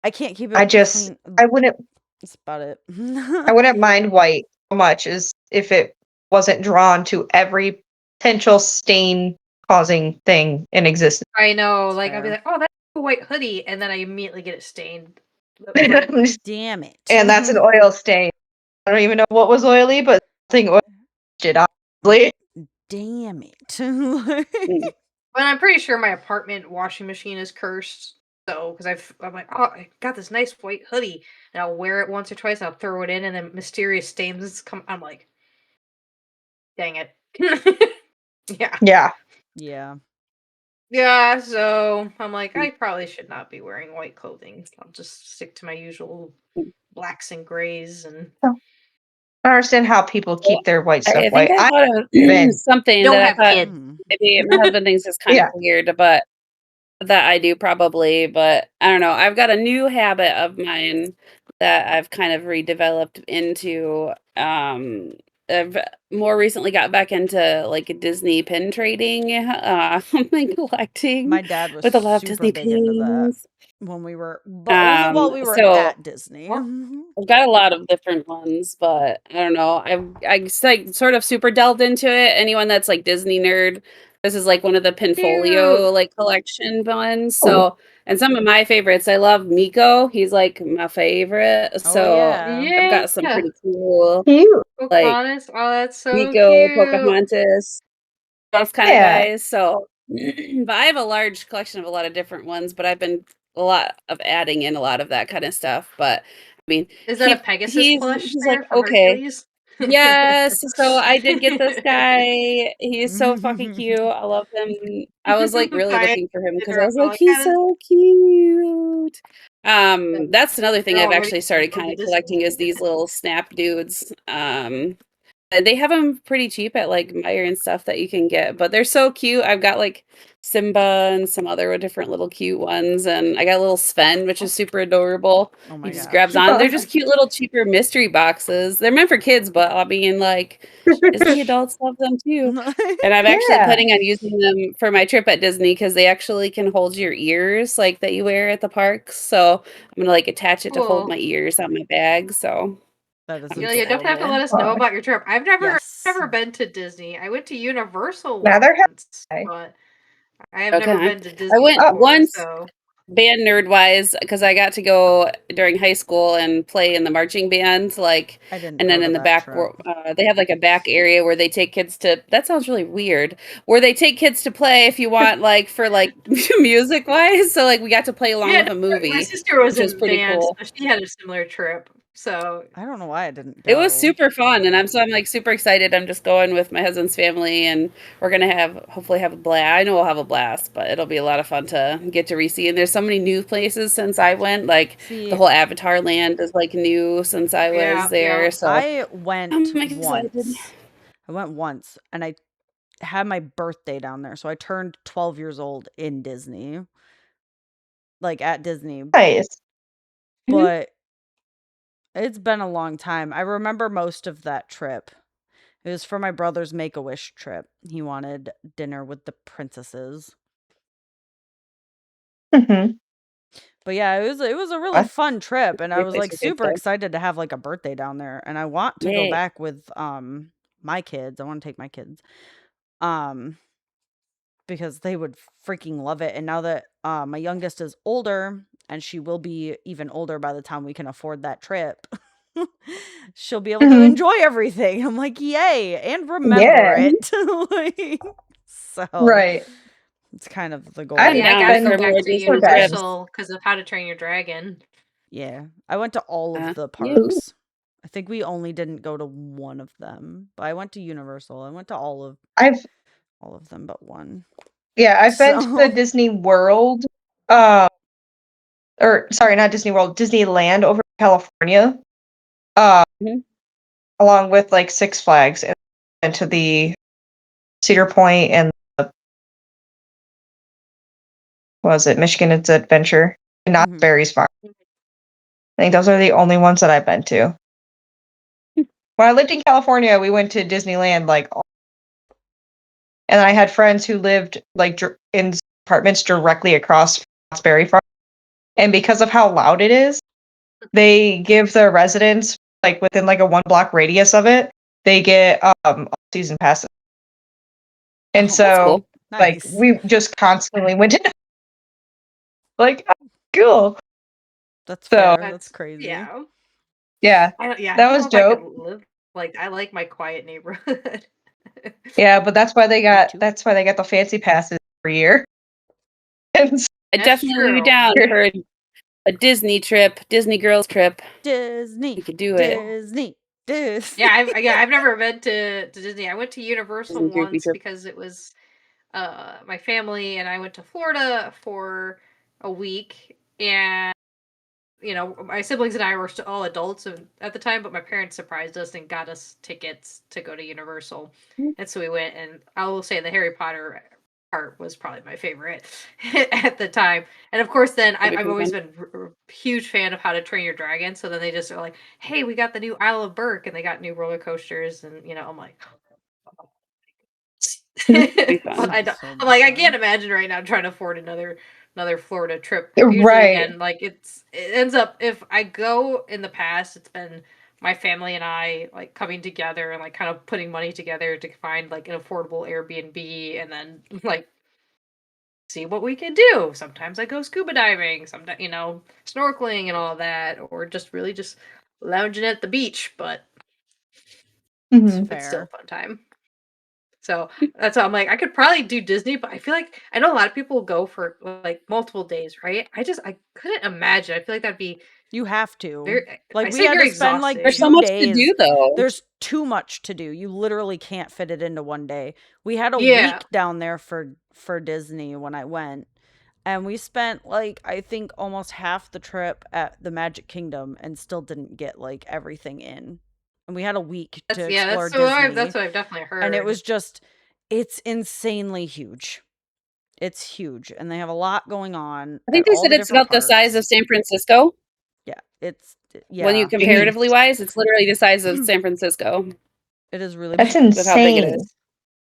Speaker 2: I can't keep
Speaker 3: I
Speaker 2: it
Speaker 3: just
Speaker 2: clean.
Speaker 3: I wouldn't
Speaker 2: That's about it.
Speaker 3: I wouldn't mind white so much as if it wasn't drawn to every potential stain causing thing in existence.
Speaker 4: I know,
Speaker 2: That's
Speaker 4: like I'll be
Speaker 2: fair.
Speaker 4: like, oh, that's a white hoodie, and then I immediately get it stained.
Speaker 2: Damn it.
Speaker 3: And that's an oil stain. I don't even know what was oily, but something oil it obviously.
Speaker 2: Damn it.
Speaker 4: But I'm pretty sure my apartment washing machine is cursed. So, because I'm like, oh, I got this nice white hoodie, and I'll wear it once or twice. I'll throw it in, and then mysterious stains come. I'm like, dang it. Yeah.
Speaker 3: Yeah.
Speaker 2: Yeah.
Speaker 4: Yeah, so I'm like, I probably should not be wearing white clothing. I'll just stick to my usual blacks and grays and
Speaker 3: I don't understand how people
Speaker 1: Well,
Speaker 3: keep their white stuff
Speaker 1: I think
Speaker 3: white.
Speaker 1: I
Speaker 3: I
Speaker 1: thought of
Speaker 3: even
Speaker 1: something
Speaker 4: don't
Speaker 1: that I
Speaker 4: have
Speaker 1: thought
Speaker 4: kids.
Speaker 1: maybe my husband thinks is kind of
Speaker 3: yeah.
Speaker 1: weird, but that I do probably, but I don't know. I've got a new habit of mine that I've kind of redeveloped into. I've more recently got back into like Disney pin trading, like collecting
Speaker 2: My dad was
Speaker 1: with a lot of
Speaker 2: super
Speaker 1: Disney
Speaker 2: big into that
Speaker 1: pins.
Speaker 2: when we were, but only while we were
Speaker 1: So
Speaker 2: at Disney.
Speaker 1: I've got a lot of different ones, but I don't know. Like sort of super delved into it. Anyone that's like Disney nerd, this is like one of the
Speaker 4: Cute.
Speaker 1: Pinfolio like collection ones.
Speaker 3: Oh,
Speaker 1: So, and some of my favorites, I love Miko. He's like my favorite.
Speaker 2: Oh
Speaker 1: So
Speaker 2: yeah.
Speaker 1: I've got some
Speaker 4: Yeah.
Speaker 1: pretty cool
Speaker 3: cute.
Speaker 1: like
Speaker 4: Pocahontas. Oh, that's so
Speaker 1: Miko,
Speaker 4: cute.
Speaker 1: Pocahontas, those kind of
Speaker 3: Yeah.
Speaker 1: guys. So, but I have a large collection of a lot of different ones. But I've been a lot of adding in a lot of that kind of stuff. But I mean,
Speaker 4: Is that a Pegasus plush
Speaker 1: he's like,
Speaker 4: there from
Speaker 1: okay,
Speaker 4: Hercules?
Speaker 1: yes. So I did get this guy. He's so fucking cute. I love him. I was like really
Speaker 4: I
Speaker 1: looking for him because I
Speaker 4: they're
Speaker 1: was
Speaker 4: all
Speaker 1: like,
Speaker 4: like,
Speaker 1: he's so cute. That's another thing
Speaker 4: they're
Speaker 1: I've
Speaker 4: all really
Speaker 1: actually started
Speaker 4: love
Speaker 1: kind
Speaker 4: the
Speaker 1: of
Speaker 4: Disney.
Speaker 1: collecting is these little snap dudes. And they have them pretty cheap at like Meijer and stuff that you can get, but they're so cute. I've got like Simba and some other different little cute ones, and I got a little Sven, which is super adorable.
Speaker 2: Oh
Speaker 1: He
Speaker 2: my
Speaker 1: just
Speaker 2: gosh.
Speaker 1: grabs on. They're just cute little cheaper mystery boxes. They're meant for kids, but I mean, like Disney adults love them too. And I'm actually
Speaker 3: Yeah.
Speaker 1: planning on using them for my trip at Disney because they actually can hold your ears, like that you wear at the parks. So I'm gonna like attach it to hold
Speaker 4: Cool.
Speaker 1: my ears on my bag. So
Speaker 2: That is
Speaker 4: You definitely have to let
Speaker 2: adorable.
Speaker 4: us know about your trip. I've never
Speaker 2: Yes.
Speaker 4: been to Disney. I went to Universal
Speaker 3: Neither have
Speaker 4: once,
Speaker 3: I.
Speaker 4: but I have never
Speaker 1: Okay.
Speaker 4: been to
Speaker 1: I
Speaker 4: Disney
Speaker 1: went
Speaker 3: Oh,
Speaker 4: before,
Speaker 1: once
Speaker 4: so
Speaker 1: band nerd wise because I got to go during high school and play in the marching band, like,
Speaker 2: I didn't
Speaker 1: and
Speaker 2: go
Speaker 1: then
Speaker 2: to
Speaker 1: in the
Speaker 2: that
Speaker 1: back,
Speaker 2: trip.
Speaker 1: they have like a back area where they take kids to. That sounds really weird. Where they take kids to play if you want, like for like music wise. So like we got to play along
Speaker 4: yeah.
Speaker 1: with a
Speaker 4: My
Speaker 1: movie,
Speaker 4: sister was
Speaker 1: which was
Speaker 4: in
Speaker 1: pretty
Speaker 4: band,
Speaker 1: cool.
Speaker 4: so she had a similar trip. So
Speaker 2: I don't know why I didn't
Speaker 1: It was
Speaker 2: go.
Speaker 1: super fun, and I'm like super excited. I'm just going with my husband's family, and we're gonna hopefully have a blast. I know we'll have a blast, but it'll be a lot of fun to get to re-see. And there's so many new places since I went. Like the
Speaker 2: See,
Speaker 1: whole Avatar land is like new since I was
Speaker 4: yeah.
Speaker 1: there. So
Speaker 2: I went
Speaker 1: I'm excited.
Speaker 2: once. I went once and I had my birthday down there. So I turned 12 years old in Disney, like at Disney.
Speaker 3: Nice.
Speaker 1: Mhm.
Speaker 2: But it's been a long time. I remember most of that trip. It was for my brother's Make-A-Wish trip. He wanted dinner with the princesses.
Speaker 3: Mm-hmm.
Speaker 2: But yeah, it was a really
Speaker 3: What?
Speaker 2: fun trip, and I
Speaker 1: Great
Speaker 2: was
Speaker 1: place
Speaker 2: like
Speaker 1: for kids,
Speaker 2: super
Speaker 1: though.
Speaker 2: excited to have like a birthday down there, and I want to go
Speaker 1: Yay!
Speaker 2: back with my kids. I want to take my kids. Um because they would freaking love it. And now that my youngest is older, and she will be even older by the time we can afford that trip, she'll be able to
Speaker 3: Mm-hmm.
Speaker 2: enjoy everything. I'm like, yay, and remember
Speaker 3: Yeah.
Speaker 1: Mhm.
Speaker 2: it. Like, so
Speaker 3: Right.
Speaker 2: it's kind of the
Speaker 3: I've
Speaker 2: goal.
Speaker 1: I'm
Speaker 4: Yeah, I
Speaker 1: down
Speaker 4: gotta
Speaker 3: been
Speaker 4: go
Speaker 1: for
Speaker 4: back
Speaker 1: more
Speaker 4: to
Speaker 1: Disney
Speaker 3: for bed.
Speaker 1: trips.
Speaker 4: Universal because of How to Train Your Dragon.
Speaker 2: Yeah, I went to all of the
Speaker 1: Yeah.
Speaker 3: Ooh.
Speaker 2: parks. I think we only didn't go to one of them, but I went to Universal. I went to
Speaker 3: I've
Speaker 2: all of them but one.
Speaker 3: I've been to the
Speaker 2: So,
Speaker 3: Disney World, uh, or sorry, not Disney World, Disneyland over in California, uh,
Speaker 1: Mhm.
Speaker 3: along with like Six Flags, and to the Cedar Point and the, what was it, Michigan It's Adventure, and Knott's
Speaker 2: mhm.
Speaker 3: Berry's Farm. I think those are the only ones that I've been to. When I lived in California, we went to Disneyland and I had friends who lived like in apartments directly across from Knott's Berry Farm, and because of how loud it is, they give the residents like within like a 1 block radius of it, they get season passes. And
Speaker 2: Oh,
Speaker 1: That's
Speaker 3: so
Speaker 1: cool.
Speaker 3: like
Speaker 2: nice.
Speaker 3: we just constantly went to like cool.
Speaker 2: That's
Speaker 3: So
Speaker 2: fair. That's
Speaker 4: That's
Speaker 2: crazy.
Speaker 4: yeah.
Speaker 3: yeah,
Speaker 4: I
Speaker 3: that
Speaker 4: don't know
Speaker 3: was
Speaker 4: if I could
Speaker 3: dope.
Speaker 4: live like I like my quiet neighborhood.
Speaker 3: Yeah, but
Speaker 2: Me too.
Speaker 3: that's why they got the fancy passes every year. And
Speaker 1: I
Speaker 4: That's
Speaker 1: definitely be
Speaker 4: true.
Speaker 1: down for a Disney trip, Disney girls trip.
Speaker 2: Disney,
Speaker 1: We could do it.
Speaker 2: Disney, Disney.
Speaker 4: I've never been to Disney. I went to Universal
Speaker 1: Disney groupie
Speaker 4: once
Speaker 1: trip.
Speaker 4: because it was my family and I went to Florida for a week, and my siblings and I were still all adults at the time, but my parents surprised us and got us tickets to go to Universal.
Speaker 1: Mm,
Speaker 4: And so we went, and I will say the Harry Potter part was probably my favorite at the time. And of course, then
Speaker 1: that'd be
Speaker 4: I've
Speaker 1: pretty
Speaker 4: always
Speaker 1: fun.
Speaker 4: been a huge fan of How to Train Your Dragon. So then they just are like, hey, we got the new Isle of Berk, and they got new roller coasters. And, I'm like,
Speaker 1: That'd be
Speaker 4: but
Speaker 1: fun.
Speaker 4: I don't,
Speaker 2: So
Speaker 4: I'm
Speaker 2: much
Speaker 4: like, I can't
Speaker 2: fun.
Speaker 4: imagine right now trying to afford another Florida trip. Usually
Speaker 3: right.
Speaker 4: again, like it ends up, if I go in the past, it's been my family and I like coming together and like kind of putting money together to find like an affordable Airbnb and then like see what we can do. Sometimes I go scuba diving, sometimes snorkeling and all that, or just really just lounging at the beach, but
Speaker 2: It's
Speaker 3: Hmm.
Speaker 4: it's still a
Speaker 2: fair.
Speaker 4: fun time. So that's why I'm like, I could probably do Disney, but I feel like I know a lot of people go for like multiple days, right? I couldn't imagine. I feel like that'd be
Speaker 2: You have to.
Speaker 4: very,
Speaker 2: Like,
Speaker 4: I
Speaker 2: we
Speaker 4: say
Speaker 2: had
Speaker 4: very
Speaker 2: to spend like
Speaker 1: There's
Speaker 4: exhausting.
Speaker 1: so
Speaker 2: 2
Speaker 1: much to do,
Speaker 2: days.
Speaker 1: though.
Speaker 2: There's too much to do. You literally can't fit it into one day. We had a
Speaker 4: Yeah,
Speaker 2: week down there for Disney when I went, and we spent like I think almost half the trip at the Magic Kingdom and still didn't get like everything in. And we had a week to explore
Speaker 4: that's
Speaker 2: Disney,
Speaker 4: what I've definitely
Speaker 2: and it
Speaker 4: heard.
Speaker 2: was just it's insanely huge. It's huge, and they have a lot going on
Speaker 1: I
Speaker 2: at
Speaker 1: think they
Speaker 2: all
Speaker 1: said
Speaker 2: the
Speaker 1: it's
Speaker 2: different
Speaker 1: about the size of
Speaker 2: parks.
Speaker 1: San Francisco.
Speaker 2: Yeah, it's
Speaker 1: When you
Speaker 2: yeah,
Speaker 3: Jeez,
Speaker 1: comparatively wise, it's literally the size of San Francisco
Speaker 2: it is really
Speaker 3: that's
Speaker 2: big.
Speaker 1: with how big it
Speaker 3: insane.
Speaker 1: is.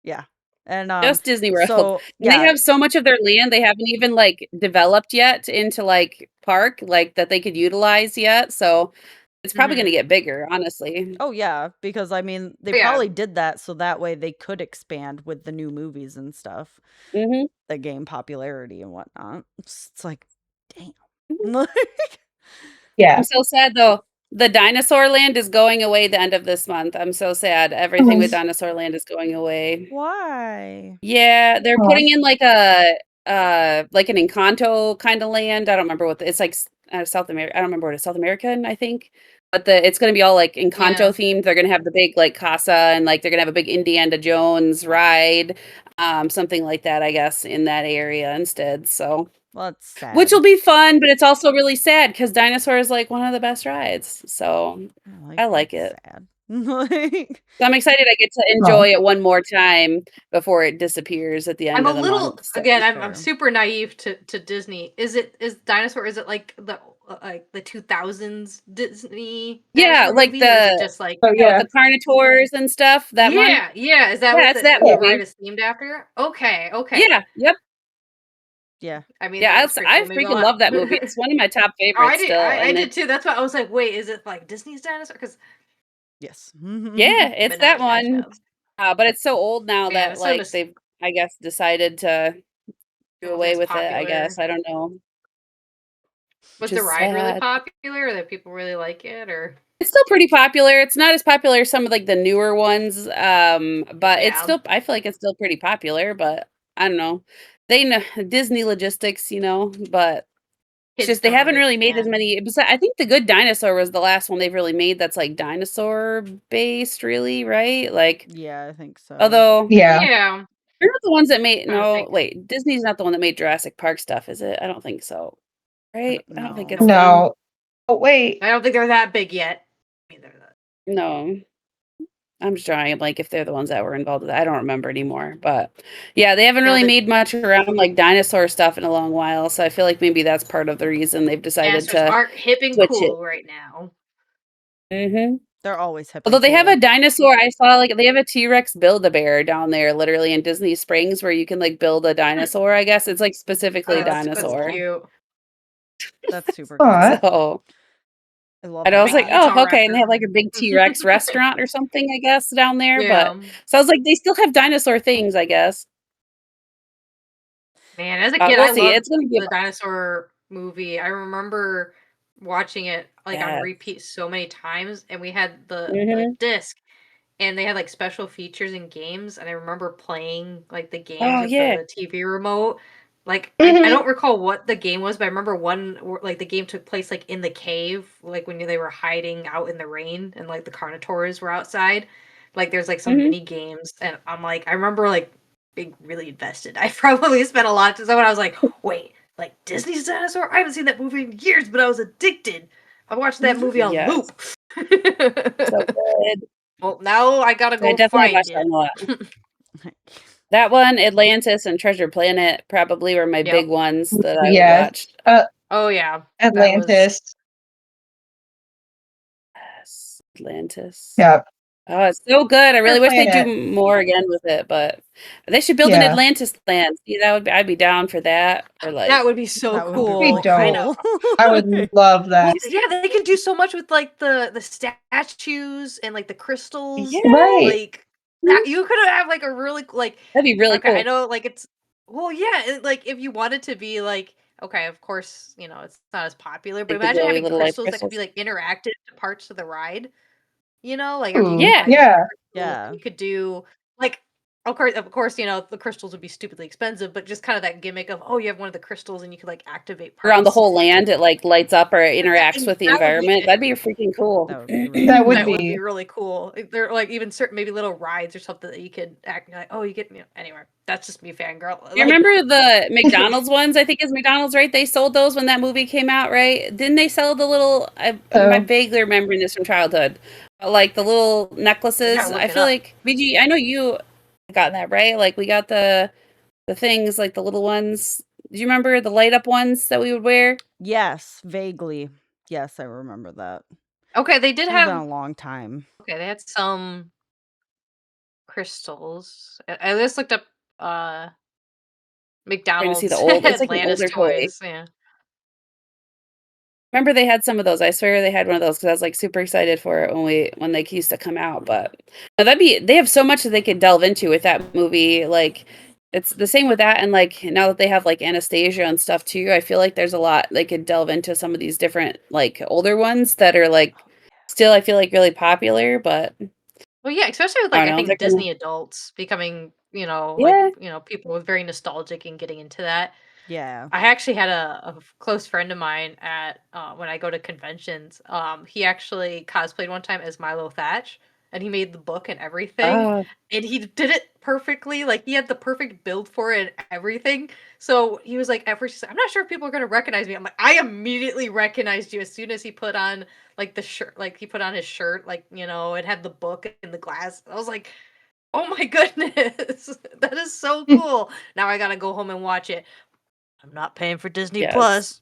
Speaker 2: Yeah. And
Speaker 1: Just Disney World.
Speaker 2: so
Speaker 1: And they
Speaker 2: yeah,
Speaker 1: have so much of their land they haven't even like developed yet into like park like that they could utilize yet. So It's probably gonna
Speaker 4: Mhm.
Speaker 1: get bigger, honestly.
Speaker 2: Oh, yeah, because, I mean, they
Speaker 4: Yeah.
Speaker 2: probably did that so that way they could expand with the new movies and stuff
Speaker 1: Mhm.
Speaker 2: that gain popularity and whatnot. It's like, damn.
Speaker 1: Mhm.
Speaker 2: Like
Speaker 3: Yeah.
Speaker 1: I'm so sad, though. The Dinosaur Land is going away the end of this month. I'm so sad. Everything with
Speaker 3: Mhm.
Speaker 1: Dinosaur Land is going away.
Speaker 2: Why?
Speaker 1: Yeah, they're
Speaker 3: Aw.
Speaker 1: putting in like an Encanto kinda land. I don't remember what the it's like South America. I don't remember what it's South American, I think. But it's gonna be all like Encanto
Speaker 4: Yeah.
Speaker 1: themed. They're gonna have the big like casa and like they're gonna have a big Indiana Jones ride, something like that, I guess, in that area instead. So,
Speaker 2: Well, it's
Speaker 1: which
Speaker 2: sad.
Speaker 1: will be fun, but it's also really sad because Dinosaur is like one of the best rides. So I like
Speaker 2: That's
Speaker 1: it.
Speaker 2: sad. Like
Speaker 1: So I'm excited I get to
Speaker 3: Aw.
Speaker 1: enjoy it one more time before it disappears at the
Speaker 4: I'm
Speaker 1: end
Speaker 4: a
Speaker 1: of the
Speaker 4: little
Speaker 1: month. So
Speaker 4: again, I'm
Speaker 2: fair.
Speaker 4: super naive to Disney. Is Dinosaur, is it like the 2000s Disney
Speaker 1: yeah,
Speaker 4: dinosaur
Speaker 1: like
Speaker 4: movies, or is it just like
Speaker 3: Oh,
Speaker 1: with
Speaker 3: yeah.
Speaker 1: the Carnotaurs and stuff, that one?
Speaker 4: yeah, yeah, is that
Speaker 1: Yeah,
Speaker 4: what
Speaker 1: it's that
Speaker 4: the ride
Speaker 1: movie.
Speaker 4: is themed after? Okay, okay.
Speaker 1: Yeah, yep.
Speaker 2: Yeah.
Speaker 4: I mean,
Speaker 1: Yeah,
Speaker 4: that's pretty
Speaker 1: I
Speaker 4: cool. Maybe
Speaker 1: freaking
Speaker 4: I'll have
Speaker 1: love that movie. It's one of my top
Speaker 4: Oh, I
Speaker 1: favorites
Speaker 4: did
Speaker 1: still,
Speaker 4: I
Speaker 1: and
Speaker 4: did
Speaker 1: it's
Speaker 4: too. That's why I was like, "Wait, is it like Disney's dinosaur?" Because
Speaker 2: Yes.
Speaker 1: yeah, it's that
Speaker 4: bananas, guys,
Speaker 1: one.
Speaker 4: yes.
Speaker 1: But it's so old now
Speaker 4: Man,
Speaker 1: that,
Speaker 4: it's so
Speaker 1: like, they've, I guess, decided to
Speaker 4: I
Speaker 1: do
Speaker 4: don't think
Speaker 1: away
Speaker 4: it's
Speaker 1: with it, I guess,
Speaker 4: popular.
Speaker 1: I don't know,
Speaker 4: Was
Speaker 1: which
Speaker 4: the
Speaker 1: is
Speaker 4: ride really
Speaker 1: sad.
Speaker 4: popular, that people really like it, or
Speaker 1: It's still pretty popular. It's not as popular as some of, like, the newer ones, but it's
Speaker 4: yeah,
Speaker 1: still I feel like it's still pretty popular, but I don't know. They know Disney logistics, but it's
Speaker 4: kids
Speaker 1: just they
Speaker 4: don't
Speaker 1: haven't really made as
Speaker 4: understand.
Speaker 1: many I think The Good Dinosaur was the last one they've really made that's, like, dinosaur based really, right? Like,
Speaker 2: Yeah, I think so.
Speaker 1: although
Speaker 3: Yeah.
Speaker 4: Yeah,
Speaker 1: they're not the ones that made
Speaker 4: trying to
Speaker 1: no,
Speaker 4: think.
Speaker 1: wait, Disney's not the one that made Jurassic Park stuff, is it? I don't think so,
Speaker 2: I
Speaker 1: right?
Speaker 2: don't
Speaker 1: I don't think
Speaker 2: know.
Speaker 1: it's them.
Speaker 3: No. Oh, wait.
Speaker 4: I don't think they're that big yet. Either that.
Speaker 1: No. I'm just drawing a blank if they're the ones that were involved with that. I don't remember anymore, but yeah, they haven't
Speaker 4: No,
Speaker 1: really
Speaker 4: the
Speaker 1: made much around like dinosaur stuff in a long while. So I feel like maybe that's part of the reason they've decided
Speaker 4: dinosaurs
Speaker 1: to
Speaker 4: aren't hip and
Speaker 1: switch it.
Speaker 4: cool right now.
Speaker 1: Hmm.
Speaker 2: They're always hip
Speaker 1: Although
Speaker 2: and
Speaker 1: they have a
Speaker 2: cool.
Speaker 1: dinosaur, I saw like they have a T-Rex Build-A-Bear down there, literally in Disney Springs, where you can like build a
Speaker 4: Hmm.
Speaker 1: dinosaur. I guess it's like
Speaker 2: Oh,
Speaker 1: specifically
Speaker 2: that's
Speaker 4: That's
Speaker 1: dinosaur.
Speaker 2: cool.
Speaker 4: cute.
Speaker 2: That's super
Speaker 3: Aw.
Speaker 2: cool.
Speaker 1: So
Speaker 2: I love
Speaker 1: and I was
Speaker 2: that.
Speaker 1: like,
Speaker 4: Big
Speaker 1: oh,
Speaker 4: Utah
Speaker 1: okay, and they have like a
Speaker 4: Raptor.
Speaker 1: big T-Rex restaurant or something, I guess, down there. But
Speaker 4: Yeah.
Speaker 1: so I was like, they still have dinosaur things, I guess.
Speaker 4: Man, as a
Speaker 1: But
Speaker 4: kid,
Speaker 1: we'll
Speaker 4: I
Speaker 1: see.
Speaker 4: loved
Speaker 1: It's gonna be a
Speaker 4: the dinosaur movie. I remember watching it like on
Speaker 1: yes.
Speaker 4: repeat so many times, and we had the
Speaker 1: Mhm.
Speaker 4: disc, and they had like special features and games, and I remember playing like the games
Speaker 1: Oh,
Speaker 4: with
Speaker 1: yeah.
Speaker 4: the TV remote. Like I
Speaker 3: Mhm.
Speaker 4: don't recall what the game was, but I remember like the game took place like in the cave, like when they were hiding out in the rain and like the Carnotaurs were outside. Like there's like some
Speaker 1: Mhm.
Speaker 4: mini games, and I'm like I remember like being really invested. I probably spent a lot of time when I was like, wait, like Disney's dinosaur? I haven't seen that movie in years, but I was addicted. I watched that movie on
Speaker 1: Yes.
Speaker 4: loop.
Speaker 1: So good.
Speaker 4: Well, now I gotta
Speaker 1: I
Speaker 4: go
Speaker 1: definitely
Speaker 4: find
Speaker 1: watched that
Speaker 4: it.
Speaker 1: one a lot. That one, Atlantis, and Treasure Planet probably were my big
Speaker 4: Yep.
Speaker 1: ones that I would
Speaker 3: Yes.
Speaker 1: watch.
Speaker 4: Oh yeah. That was
Speaker 3: Atlantis.
Speaker 1: Yes, Atlantis.
Speaker 3: Yep.
Speaker 1: Oh, it's so good. I really
Speaker 3: Treasure
Speaker 1: wish they'd do
Speaker 3: Planet.
Speaker 1: more again with it, but they should build an
Speaker 3: Yeah.
Speaker 1: Atlantis land. See, I'd be down for that. Or
Speaker 4: that
Speaker 1: like,
Speaker 4: would be so
Speaker 2: That would be
Speaker 3: We
Speaker 2: really
Speaker 4: cool. I know.
Speaker 3: don't.
Speaker 2: cool.
Speaker 3: I would love
Speaker 4: Well,
Speaker 3: that.
Speaker 4: yeah, they can do so much with like the statues and like the crystals.
Speaker 1: yeah,
Speaker 3: Right.
Speaker 4: Like that you could have like a really like
Speaker 1: that'd be really
Speaker 4: okay, I
Speaker 1: cool.
Speaker 4: know like it's well yeah, like if you wanted to be like okay, of course, it's not as popular, but
Speaker 1: Like the
Speaker 4: imagine
Speaker 1: glowy
Speaker 4: having
Speaker 1: little life
Speaker 4: crystals that could be
Speaker 1: crystals.
Speaker 4: like interactive to parts of the ride. Like after you
Speaker 3: Ooh.
Speaker 1: Yeah.
Speaker 4: buy these
Speaker 3: Yeah.
Speaker 4: crystals,
Speaker 2: Yeah.
Speaker 4: you could do like of course, the crystals would be stupidly expensive, but just kind of that gimmick of oh, you have one of the crystals and you could like activate
Speaker 1: Around the
Speaker 4: parts.
Speaker 1: whole land, it like lights up or it interacts with the
Speaker 4: That would be
Speaker 1: environment. That'd be freaking cool.
Speaker 2: That would be really
Speaker 3: That would
Speaker 4: that would
Speaker 2: cool.
Speaker 4: be
Speaker 3: be.
Speaker 4: really cool. If there like even certain maybe little rides or something that you could act like, oh, you get anyway. That's just me fangirl.
Speaker 1: You
Speaker 4: Like
Speaker 1: remember the McDonald's ones? I think it's McDonald's, right? They sold those when that movie came out, right? Didn't they sell the little? I'm
Speaker 3: So,
Speaker 1: vaguely remembering this from childhood, like the little
Speaker 4: I gotta
Speaker 1: necklaces.
Speaker 4: look
Speaker 1: I
Speaker 4: it
Speaker 1: feel
Speaker 4: up.
Speaker 1: like VG. I know you got that right. Like we got the things like the little ones. Do you remember the light up ones that we would wear?
Speaker 2: Yes, vaguely. Yes, I remember that.
Speaker 4: Okay, they did
Speaker 2: It's been
Speaker 4: have
Speaker 2: a long time.
Speaker 4: okay, they had some crystals. I just looked up
Speaker 1: Trying to see the
Speaker 4: McDonald's
Speaker 1: old. It's like an
Speaker 4: Atlantis
Speaker 1: older toy.
Speaker 4: toys. Yeah.
Speaker 1: Remember they had some of those. I swear they had one of those because I was, like, super excited for it when they used to come out, but no, they have so much that they could delve into with that movie, like, it's the same with that and, like, now that they have, like, Anastasia and stuff too, I feel like there's a lot they could delve into some of these different, like, older ones that are, like, still, I feel like, really popular, but
Speaker 4: Well, yeah, especially with
Speaker 1: I
Speaker 4: like
Speaker 1: don't
Speaker 4: I
Speaker 1: know,
Speaker 4: think
Speaker 1: they're kinda
Speaker 4: Disney adults becoming,
Speaker 1: yeah.
Speaker 4: people with very nostalgic and getting into that.
Speaker 2: Yeah.
Speaker 4: I actually had a close friend of mine at when I go to conventions. He actually cosplayed one time as Milo Thatch, and he made the book and everything,
Speaker 1: Oh,
Speaker 4: and he did it perfectly. Like he had the perfect build for it and everything. So he was like, at first, he's like, "I'm not sure if people are gonna recognize me." I'm like, "I immediately recognized you as soon as he put on like the shirt, like he put on his shirt, like it had the book and the glass." I was like, "Oh my goodness, that is so cool!" Now I gotta go home and watch it. I'm not paying for Disney
Speaker 1: yes.
Speaker 4: Plus.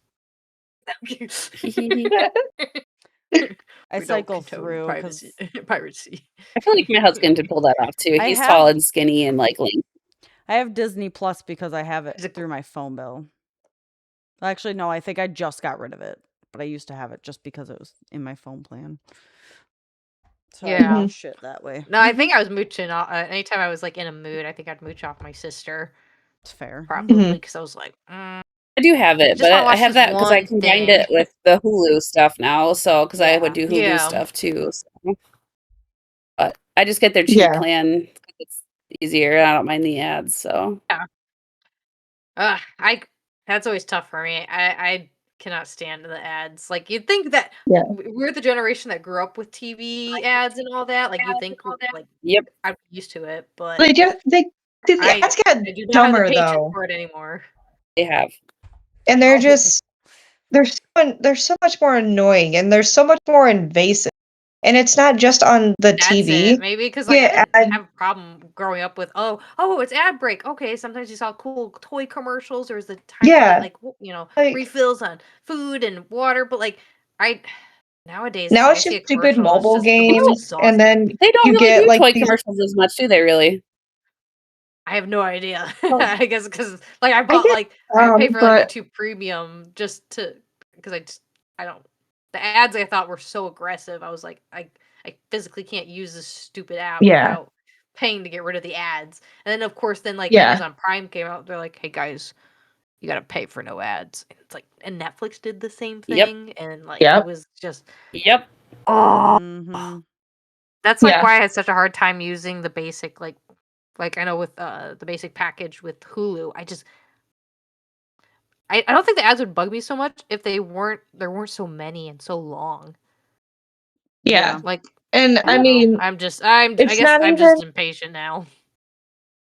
Speaker 2: I
Speaker 4: We don't
Speaker 2: cycle
Speaker 4: condone
Speaker 2: through
Speaker 4: privacy.
Speaker 2: because
Speaker 4: Piracy.
Speaker 1: I feel like my husband could pull that off too.
Speaker 2: I
Speaker 1: He's tall
Speaker 2: have
Speaker 1: and skinny and, like, lean.
Speaker 2: I have Disney Plus because I have it
Speaker 4: Is it
Speaker 2: through my phone bill. Actually, no, I think I just got rid of it, but I used to have it just because it was in my phone plan. So I
Speaker 4: Yeah.
Speaker 2: watch
Speaker 3: Mhm.
Speaker 2: shit that way.
Speaker 4: No, I think I was mooching. Anytime I was like in a mood, I think I'd mooch off my sister,
Speaker 2: It's fair.
Speaker 4: probably,
Speaker 3: Mhm.
Speaker 4: because I was like,
Speaker 1: I do have
Speaker 4: I
Speaker 1: it,
Speaker 4: just want to
Speaker 1: but I
Speaker 4: watch
Speaker 1: have
Speaker 4: this
Speaker 1: that because I
Speaker 4: one
Speaker 1: combined
Speaker 4: thing.
Speaker 1: it with the Hulu stuff now, so because I would
Speaker 2: Yeah.
Speaker 1: do Hulu
Speaker 4: Yeah.
Speaker 1: stuff too, so but I just get their cheap
Speaker 3: Yeah.
Speaker 1: plan 'cause it's easier, and I don't mind the ads, so
Speaker 4: Yeah. I That's always tough for me. I cannot stand the ads. Like you'd think that
Speaker 3: Yeah.
Speaker 4: we're the generation that grew up with TV ads and all that. Like you think like
Speaker 1: yep.
Speaker 4: I'm used to it, but
Speaker 3: They the
Speaker 4: I
Speaker 3: ads get
Speaker 4: I do not have the
Speaker 3: dumber
Speaker 4: patience
Speaker 3: though,
Speaker 4: for it anymore.
Speaker 1: They have.
Speaker 3: and they're
Speaker 2: Oh.
Speaker 3: just they're so much more annoying, and they're so much more invasive. And it's not just on the
Speaker 4: That's it.
Speaker 3: TV.
Speaker 4: Maybe because like I
Speaker 3: Yeah,
Speaker 4: didn't have a problem growing up with it's ad break. Okay, sometimes you saw cool toy commercials. There was the time to get
Speaker 3: yeah.
Speaker 4: like
Speaker 3: Like
Speaker 4: refills on food and water. But like I nowadays, it's
Speaker 3: now
Speaker 4: like I
Speaker 3: it's
Speaker 4: see
Speaker 3: just
Speaker 4: a
Speaker 3: stupid
Speaker 4: commercial,
Speaker 3: mobile
Speaker 4: it gets me
Speaker 3: games, and
Speaker 4: exhausted.
Speaker 3: then
Speaker 1: They don't
Speaker 3: you
Speaker 1: really
Speaker 3: get
Speaker 1: do
Speaker 3: like
Speaker 1: toy
Speaker 3: these.
Speaker 1: commercials as much, do they really?
Speaker 4: I have no idea.
Speaker 3: Oh,
Speaker 4: I guess because like I
Speaker 3: I
Speaker 4: bought
Speaker 3: get
Speaker 4: like I pay for like
Speaker 3: but
Speaker 4: YouTube Premium just to because I don't the ads I thought were so aggressive. I was like I physically can't use this stupid app
Speaker 3: yeah,
Speaker 4: without paying to get rid of the ads. And then of course then like
Speaker 3: yeah,
Speaker 4: Amazon Prime came out. They're like, hey guys, you got to pay for no ads. And it's like and Netflix did the same
Speaker 1: Yep.
Speaker 4: thing. And like it
Speaker 3: yep,
Speaker 4: was just
Speaker 1: Yep.
Speaker 4: oh.
Speaker 2: Mm-hmm.
Speaker 4: That's like
Speaker 3: yeah,
Speaker 4: why I had such a hard time using the basic like I know with the basic package with Hulu. I don't think the ads would bug me so much if there weren't so many and so long.
Speaker 3: yeah.
Speaker 2: Yeah.
Speaker 4: Like
Speaker 3: And
Speaker 4: I
Speaker 3: I
Speaker 4: don't know.
Speaker 3: mean,
Speaker 4: I
Speaker 3: it's
Speaker 4: guess
Speaker 3: not
Speaker 4: I'm
Speaker 3: even.
Speaker 4: just impatient now.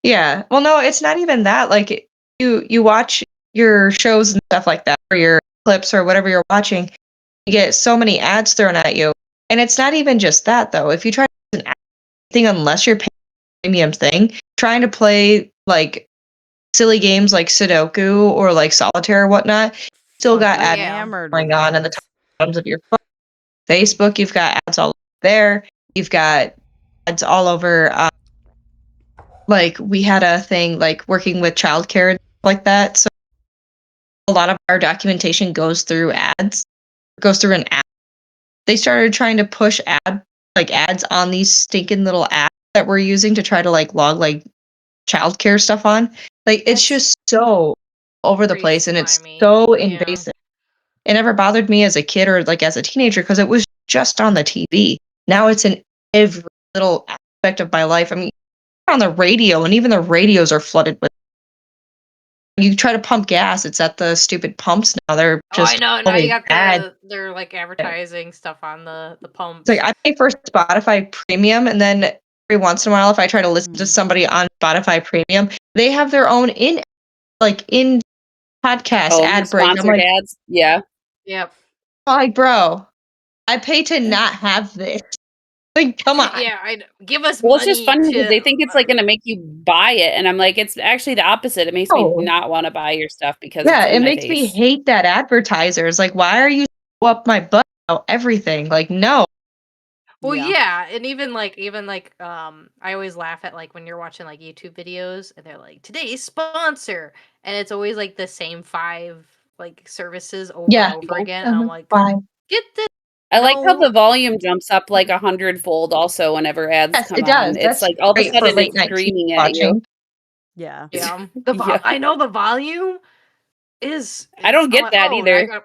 Speaker 3: Yeah. Well, no, it's not even that. Like you watch your shows and stuff like that, or your clips or whatever you're watching, you get so many ads thrown at you. And it's not even just that though. If you try to use an ad thing unless you're paying a premium thing, trying to play like silly games like Sudoku or like solitaire or whatnot, still got
Speaker 4: Oh
Speaker 2: Fucking
Speaker 3: ads
Speaker 4: yeah.
Speaker 2: hammered with
Speaker 3: going on in the top
Speaker 2: ads.
Speaker 3: buttons of your phone. Facebook, you've got ads all there. You've got ads all over. Like we had a thing like working with childcare and stuff like that. So a lot of our documentation goes through an app. They started trying to push ads on these stinking little apps that we're using to try to like log like childcare stuff on. Like it's
Speaker 4: That's
Speaker 3: just so over the
Speaker 4: pretty
Speaker 3: place and it's
Speaker 4: slimy.
Speaker 3: so
Speaker 4: Yeah.
Speaker 3: invasive. It never bothered me as a kid or like as a teenager because it was just on the TV. Now it's in every little aspect of my life. I mean, on the radio, and even the radios are flooded with. You try to pump gas, it's at the stupid pumps now. They're
Speaker 4: Oh, I
Speaker 3: just
Speaker 4: know. Now you
Speaker 3: always
Speaker 4: got
Speaker 3: ads.
Speaker 4: they're like
Speaker 3: It's
Speaker 4: advertising stuff on the
Speaker 3: like
Speaker 4: pumps.
Speaker 3: I pay for Spotify Premium, and then every once in a while, if I try to listen to
Speaker 2: Mm.
Speaker 3: somebody on Spotify Premium, they have their own in podcast
Speaker 1: Oh,
Speaker 3: ad break. I'm
Speaker 1: sponsored ads? Yeah.
Speaker 4: Yep.
Speaker 3: like, bro, I pay to not have this. Like, come on.
Speaker 4: Yeah, I give us
Speaker 1: Well, it's just
Speaker 4: money
Speaker 1: funny because
Speaker 4: to
Speaker 1: they think it's, like, gonna make you buy it, and I'm like, "It's actually the opposite, it makes me
Speaker 3: Oh,
Speaker 1: not wanna buy your stuff because it's
Speaker 3: yeah,
Speaker 1: in
Speaker 3: it
Speaker 1: my
Speaker 3: makes me
Speaker 1: face."
Speaker 3: hate that advertisers. Like, why are you so up my butt about everything? Like, no.
Speaker 4: Well,
Speaker 2: Yeah.
Speaker 4: yeah, and even like I always laugh at like when you're watching like YouTube videos and they're like today's sponsor and it's always like the same five like services over and over again. And I'm like,
Speaker 3: why?
Speaker 4: get this.
Speaker 1: I like how
Speaker 4: No.
Speaker 1: the volume jumps up like 100-fold also whenever ads
Speaker 3: Yes,
Speaker 1: come
Speaker 3: it does.
Speaker 1: on. It's
Speaker 3: That's
Speaker 1: like all of a
Speaker 3: great for
Speaker 1: sudden
Speaker 3: late
Speaker 1: it's
Speaker 3: night TV
Speaker 1: screaming at you.
Speaker 3: watching.
Speaker 2: Yeah.
Speaker 4: Yeah.
Speaker 1: Yeah.
Speaker 4: I know the volume is.
Speaker 1: I don't
Speaker 4: I'm
Speaker 1: get
Speaker 4: like,
Speaker 1: that
Speaker 4: oh,
Speaker 1: either.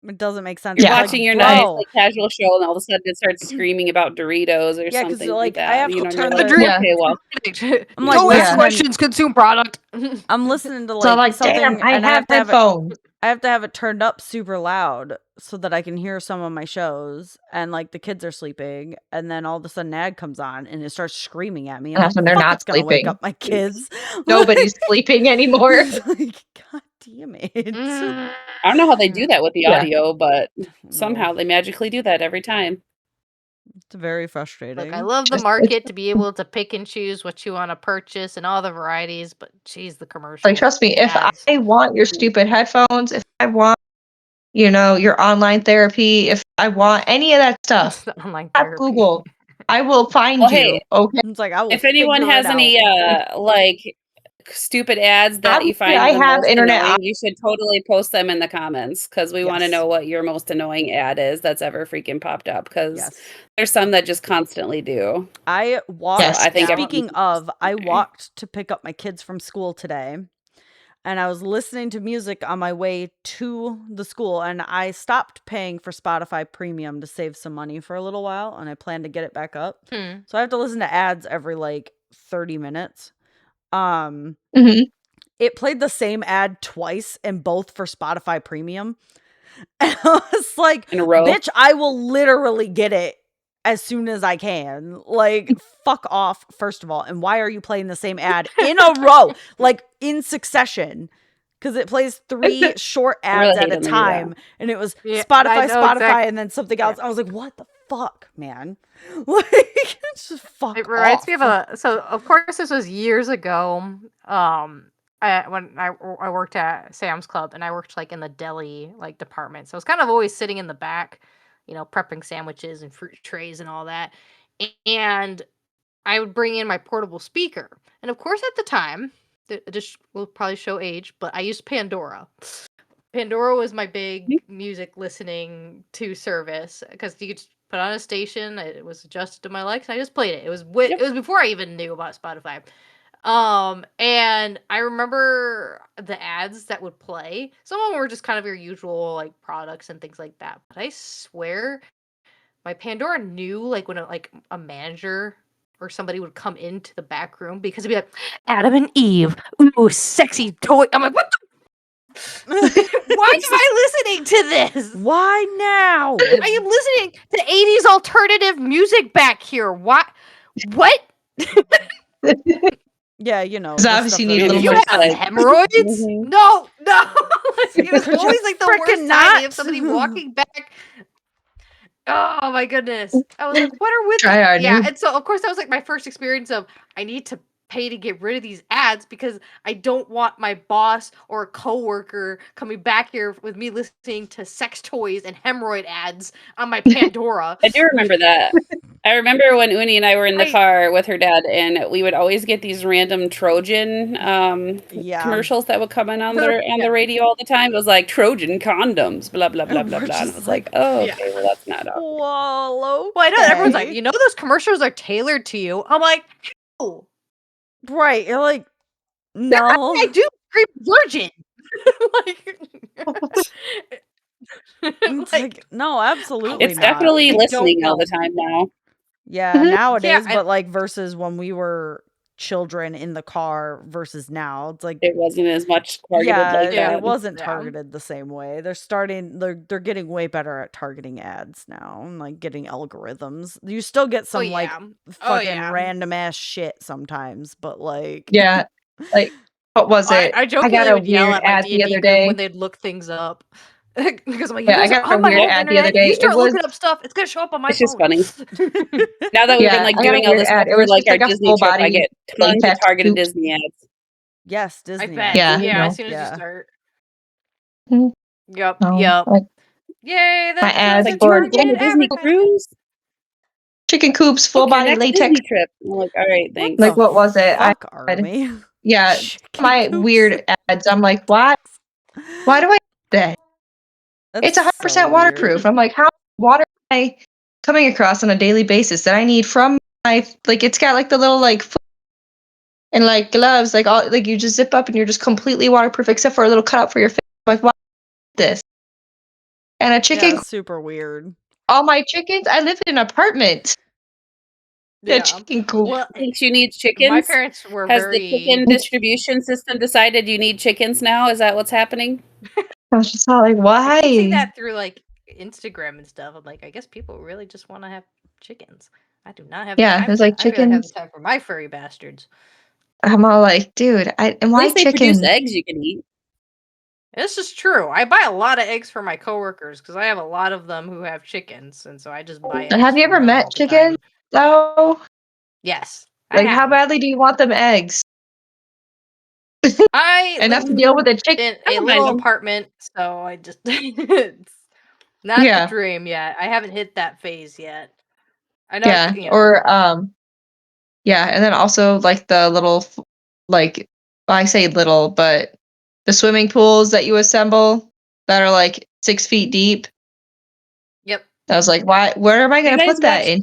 Speaker 2: It doesn't make sense.
Speaker 1: You're
Speaker 3: Yeah.
Speaker 1: watching your nice like casual show and all of a sudden it starts screaming about Doritos or
Speaker 2: Yeah, 'cause,
Speaker 1: something
Speaker 2: like,
Speaker 1: like
Speaker 2: I
Speaker 1: that.
Speaker 2: have
Speaker 1: You
Speaker 2: to
Speaker 1: know, and
Speaker 2: turn
Speaker 1: you're
Speaker 2: the
Speaker 1: like,
Speaker 3: Yeah.
Speaker 1: okay, well,
Speaker 2: I'm like,
Speaker 4: Don't ask
Speaker 2: listening-
Speaker 4: questions, consume product.
Speaker 2: I'm listening to
Speaker 3: So
Speaker 2: like
Speaker 3: like,
Speaker 2: something,
Speaker 3: damn, I
Speaker 2: and
Speaker 3: have headphones.
Speaker 2: I have to have it turned up super loud so that I can hear some of my shows, and like the kids are sleeping, and then all of a sudden an ad comes on and it starts screaming at me.
Speaker 3: And
Speaker 2: I'm
Speaker 3: that's
Speaker 2: like,
Speaker 3: when they're
Speaker 2: fuck,
Speaker 3: not
Speaker 2: it's gonna wake
Speaker 3: sleeping.
Speaker 2: up my kids.
Speaker 3: Nobody's sleeping anymore.
Speaker 2: It's like, God damn it.
Speaker 4: Mm.
Speaker 1: I don't know how they do that with the
Speaker 3: Yeah.
Speaker 1: audio, but
Speaker 2: No.
Speaker 1: somehow they magically do that every time.
Speaker 2: It's very frustrating.
Speaker 4: Look, I love the
Speaker 3: Just-
Speaker 4: market to be able to pick and choose what you want to purchase and all the varieties, but geez, the commercials.
Speaker 3: Like, trust me, if
Speaker 4: ads.
Speaker 3: I want your stupid headphones, if I want, your online therapy, if I want any of that stuff,
Speaker 4: The online
Speaker 3: have
Speaker 4: therapy.
Speaker 3: Google. I will find
Speaker 1: Well,
Speaker 3: you.
Speaker 1: hey,
Speaker 3: Okay.
Speaker 2: It's like, I will
Speaker 1: if anyone
Speaker 2: figure
Speaker 1: has
Speaker 2: it
Speaker 1: any like stupid ads that you
Speaker 3: Obviously,
Speaker 1: find
Speaker 3: I
Speaker 1: the
Speaker 3: have
Speaker 1: most
Speaker 3: internet
Speaker 1: annoying, you should totally post them in the comments because we want to
Speaker 2: Yes.
Speaker 1: know what your most annoying ad is that's ever freaking popped up because
Speaker 2: Yes.
Speaker 1: there's some that just constantly do.
Speaker 2: I walked.
Speaker 3: Yes.
Speaker 1: I think
Speaker 2: Speaking
Speaker 1: everyone-
Speaker 2: of, I walked to pick up my kids from school today, and I was listening to music on my way to the school, and I stopped paying for Spotify Premium to save some money for a little while, and I plan to get it back up.
Speaker 4: Hmm.
Speaker 2: So I have to listen to ads every like 30 minutes.
Speaker 3: Mhm.
Speaker 2: It played the same ad twice, and both for Spotify Premium. And I was like,
Speaker 1: In a row?
Speaker 2: bitch, I will literally get it as soon as I can. Like, fuck off, first of all. And why are you playing the same ad in a row? Like, in succession. Because it plays 3 short
Speaker 1: I really
Speaker 2: ads
Speaker 1: hate
Speaker 2: at a
Speaker 1: when they do that.
Speaker 2: time. And it was
Speaker 4: Yeah,
Speaker 2: Spotify,
Speaker 4: I know
Speaker 2: Spotify,
Speaker 4: exact-
Speaker 2: and then something else. I was like, what the fuck, man? Like, it's just fuck
Speaker 4: It reminds me of
Speaker 2: off.
Speaker 4: so of course this was years ago. When I worked at Sam's Club and I worked like in the deli like department, so I was kind of always sitting in the back, prepping sandwiches and fruit trays and all that. And I would bring in my portable speaker, and of course at the time, it just will probably show age, but I used Pandora. Pandora was my big music listening to service because you could just put on a station. It was adjusted to my likes. And I just played it. It was it was before I even knew about Spotify. And I remember the ads that would play. Some of them were just kind of your usual like products and things like that. But I swear, my Pandora knew like when a manager or somebody would come into the back room because it'd be like Adam and Eve, ooh, sexy toy. I'm like, what the. Why am I listening to this?
Speaker 2: Why now?
Speaker 4: I am listening to 80s alternative music back here. What?
Speaker 2: Yeah,
Speaker 3: Because obviously you need a
Speaker 4: Do
Speaker 3: little
Speaker 4: you
Speaker 3: more
Speaker 4: have
Speaker 3: time.
Speaker 4: hemorrhoids?
Speaker 1: Mhm.
Speaker 4: No. It was
Speaker 2: Could you
Speaker 4: always like the
Speaker 2: frickin'
Speaker 4: worst
Speaker 2: not?
Speaker 4: time of somebody walking back. Oh my goodness. I was like, what are with
Speaker 3: Try hard,
Speaker 4: Yeah,
Speaker 3: dude.
Speaker 4: and so of course that was like my first experience of I need to pay to get rid of these ads because I don't want my boss or a coworker coming back here with me listening to sex toys and hemorrhoid ads on my Pandora.
Speaker 1: I do remember that. I remember when Uni and I were in the
Speaker 4: I-
Speaker 1: car with her dad, and we would always get these random Trojan
Speaker 2: Yeah.
Speaker 1: commercials that would come in on the
Speaker 4: Yeah.
Speaker 1: the radio all the time. It was like Trojan condoms, blah blah blah
Speaker 2: And
Speaker 1: blah
Speaker 2: we're
Speaker 1: blah. And I
Speaker 2: just
Speaker 1: was
Speaker 2: like,
Speaker 1: like, oh,
Speaker 4: Yeah.
Speaker 1: okay, well that's not all.
Speaker 2: Well,
Speaker 4: Well, I know everyone's like,
Speaker 2: okay.
Speaker 4: those commercials are tailored to you. I'm like, oh,
Speaker 2: Right. You're like,
Speaker 4: yeah,
Speaker 2: no.
Speaker 4: I do scream virgin.
Speaker 2: It's like, no, absolutely
Speaker 1: It's
Speaker 2: not.
Speaker 1: definitely
Speaker 4: I don't
Speaker 1: listening all
Speaker 4: know.
Speaker 1: the time now.
Speaker 2: Yeah,
Speaker 3: Mhm.
Speaker 2: nowadays,
Speaker 4: Yeah,
Speaker 2: but like versus when we were children in the car versus now, it's like,
Speaker 1: It wasn't as much targeted
Speaker 2: yeah,
Speaker 1: like that.
Speaker 2: it wasn't
Speaker 4: Yeah.
Speaker 2: targeted the same way. They're getting way better at targeting ads now and like getting algorithms. You still get some like fucking
Speaker 4: yeah.
Speaker 2: random ass shit sometimes, but like,
Speaker 3: Yeah. Like, what was it?
Speaker 4: I jokingly
Speaker 3: got a
Speaker 4: would yell
Speaker 3: weird
Speaker 4: at my
Speaker 3: ad the
Speaker 4: D&D
Speaker 3: other
Speaker 4: group
Speaker 3: day.
Speaker 4: when they'd look things up. Because I'm like,
Speaker 3: Yeah, I
Speaker 4: you guys
Speaker 3: got
Speaker 4: are
Speaker 3: a
Speaker 4: on my
Speaker 3: weird
Speaker 4: home
Speaker 3: ad the
Speaker 4: internet.
Speaker 3: other day.
Speaker 4: You
Speaker 3: It
Speaker 4: start
Speaker 3: was-
Speaker 4: looking up stuff, it's gonna show up on my
Speaker 1: It's just
Speaker 4: phone.
Speaker 1: Now that we've
Speaker 3: Yeah,
Speaker 1: been like
Speaker 3: I got a
Speaker 1: doing all
Speaker 3: weird
Speaker 1: this
Speaker 3: ad.
Speaker 1: stuff
Speaker 3: It
Speaker 1: for
Speaker 3: was
Speaker 1: like
Speaker 3: just
Speaker 1: our
Speaker 3: like a
Speaker 1: Disney
Speaker 3: full
Speaker 1: trip, I
Speaker 3: body
Speaker 1: get tons of
Speaker 3: latex
Speaker 1: targeted
Speaker 3: tubes.
Speaker 1: Disney ads.
Speaker 2: yes,
Speaker 4: I
Speaker 2: Disney.
Speaker 4: bet.
Speaker 3: Yeah,
Speaker 4: Yeah,
Speaker 3: you
Speaker 4: as soon as
Speaker 2: Yeah.
Speaker 4: you start.
Speaker 3: Mhm.
Speaker 4: Yep.
Speaker 3: Like
Speaker 4: Yay,
Speaker 3: my
Speaker 4: that's
Speaker 3: ads
Speaker 4: a
Speaker 3: for
Speaker 1: Going to
Speaker 4: targeted
Speaker 1: Disney
Speaker 4: advertisement.
Speaker 1: cruise?
Speaker 3: chicken coops, full
Speaker 1: Book your
Speaker 3: body
Speaker 1: next
Speaker 3: latex.
Speaker 1: Disney trip. I'm like, all right, thanks.
Speaker 3: Like, what was it?
Speaker 2: Fuck,
Speaker 3: had-
Speaker 2: Army.
Speaker 3: Yeah,
Speaker 2: Chicken
Speaker 3: my
Speaker 2: coops.
Speaker 3: weird ads. I'm like, what? Why do I day.
Speaker 2: That's
Speaker 3: It's 100%
Speaker 2: so
Speaker 3: waterproof.
Speaker 2: weird.
Speaker 3: I'm like, how much water am I coming across on a daily basis that I need from my, like, it's got like the little like foot and like gloves, like all, like you just zip up and you're just completely waterproof except for a little cutout for your face. I'm like, why this? And a chicken,
Speaker 2: Yeah, super weird.
Speaker 3: all my chickens, I live in an apartment. A
Speaker 4: Yeah.
Speaker 3: chicken coop.
Speaker 4: Well,
Speaker 1: Thinks you need
Speaker 4: my
Speaker 1: chickens?
Speaker 4: parents were
Speaker 1: Has the
Speaker 4: very.
Speaker 1: chicken distribution system decided you need chickens now? Is that what's happening?
Speaker 3: I was just all like,
Speaker 4: I keep seeing
Speaker 3: why?
Speaker 4: that through like Instagram and stuff. I'm like, I guess people really just want to have chickens. I do not have the
Speaker 3: Yeah,
Speaker 4: time
Speaker 3: it's
Speaker 4: for that.
Speaker 3: like
Speaker 4: I barely have the
Speaker 3: chickens.
Speaker 4: time for my furry bastards.
Speaker 3: I'm all like, dude, and
Speaker 1: At
Speaker 3: why
Speaker 1: least they produce
Speaker 3: chickens?
Speaker 1: eggs you can eat.
Speaker 4: This is true. I buy a lot of eggs for my coworkers because I have a lot of them who have chickens, and so I just buy eggs
Speaker 3: Have you
Speaker 4: from
Speaker 3: ever
Speaker 4: them
Speaker 3: met
Speaker 4: all the
Speaker 3: chickens
Speaker 4: time.
Speaker 3: though?
Speaker 4: Yes, I
Speaker 3: Like, how
Speaker 4: have.
Speaker 3: badly do you want them eggs?
Speaker 4: I
Speaker 3: Enough to
Speaker 4: live
Speaker 3: deal with a chicken?
Speaker 4: in
Speaker 1: I
Speaker 4: a
Speaker 1: don't mind
Speaker 4: little
Speaker 1: them.
Speaker 4: apartment, so I just it's not the
Speaker 3: Yeah,
Speaker 4: dream yet. I haven't hit that phase yet. I know,
Speaker 3: yeah. Or yeah, and then also like the little like I say little, but the swimming pools that you assemble that are like 6 feet deep.
Speaker 4: Yep.
Speaker 3: I was like, why? Where am I
Speaker 1: You
Speaker 3: gonna
Speaker 1: guys
Speaker 3: put that
Speaker 1: watch
Speaker 3: in?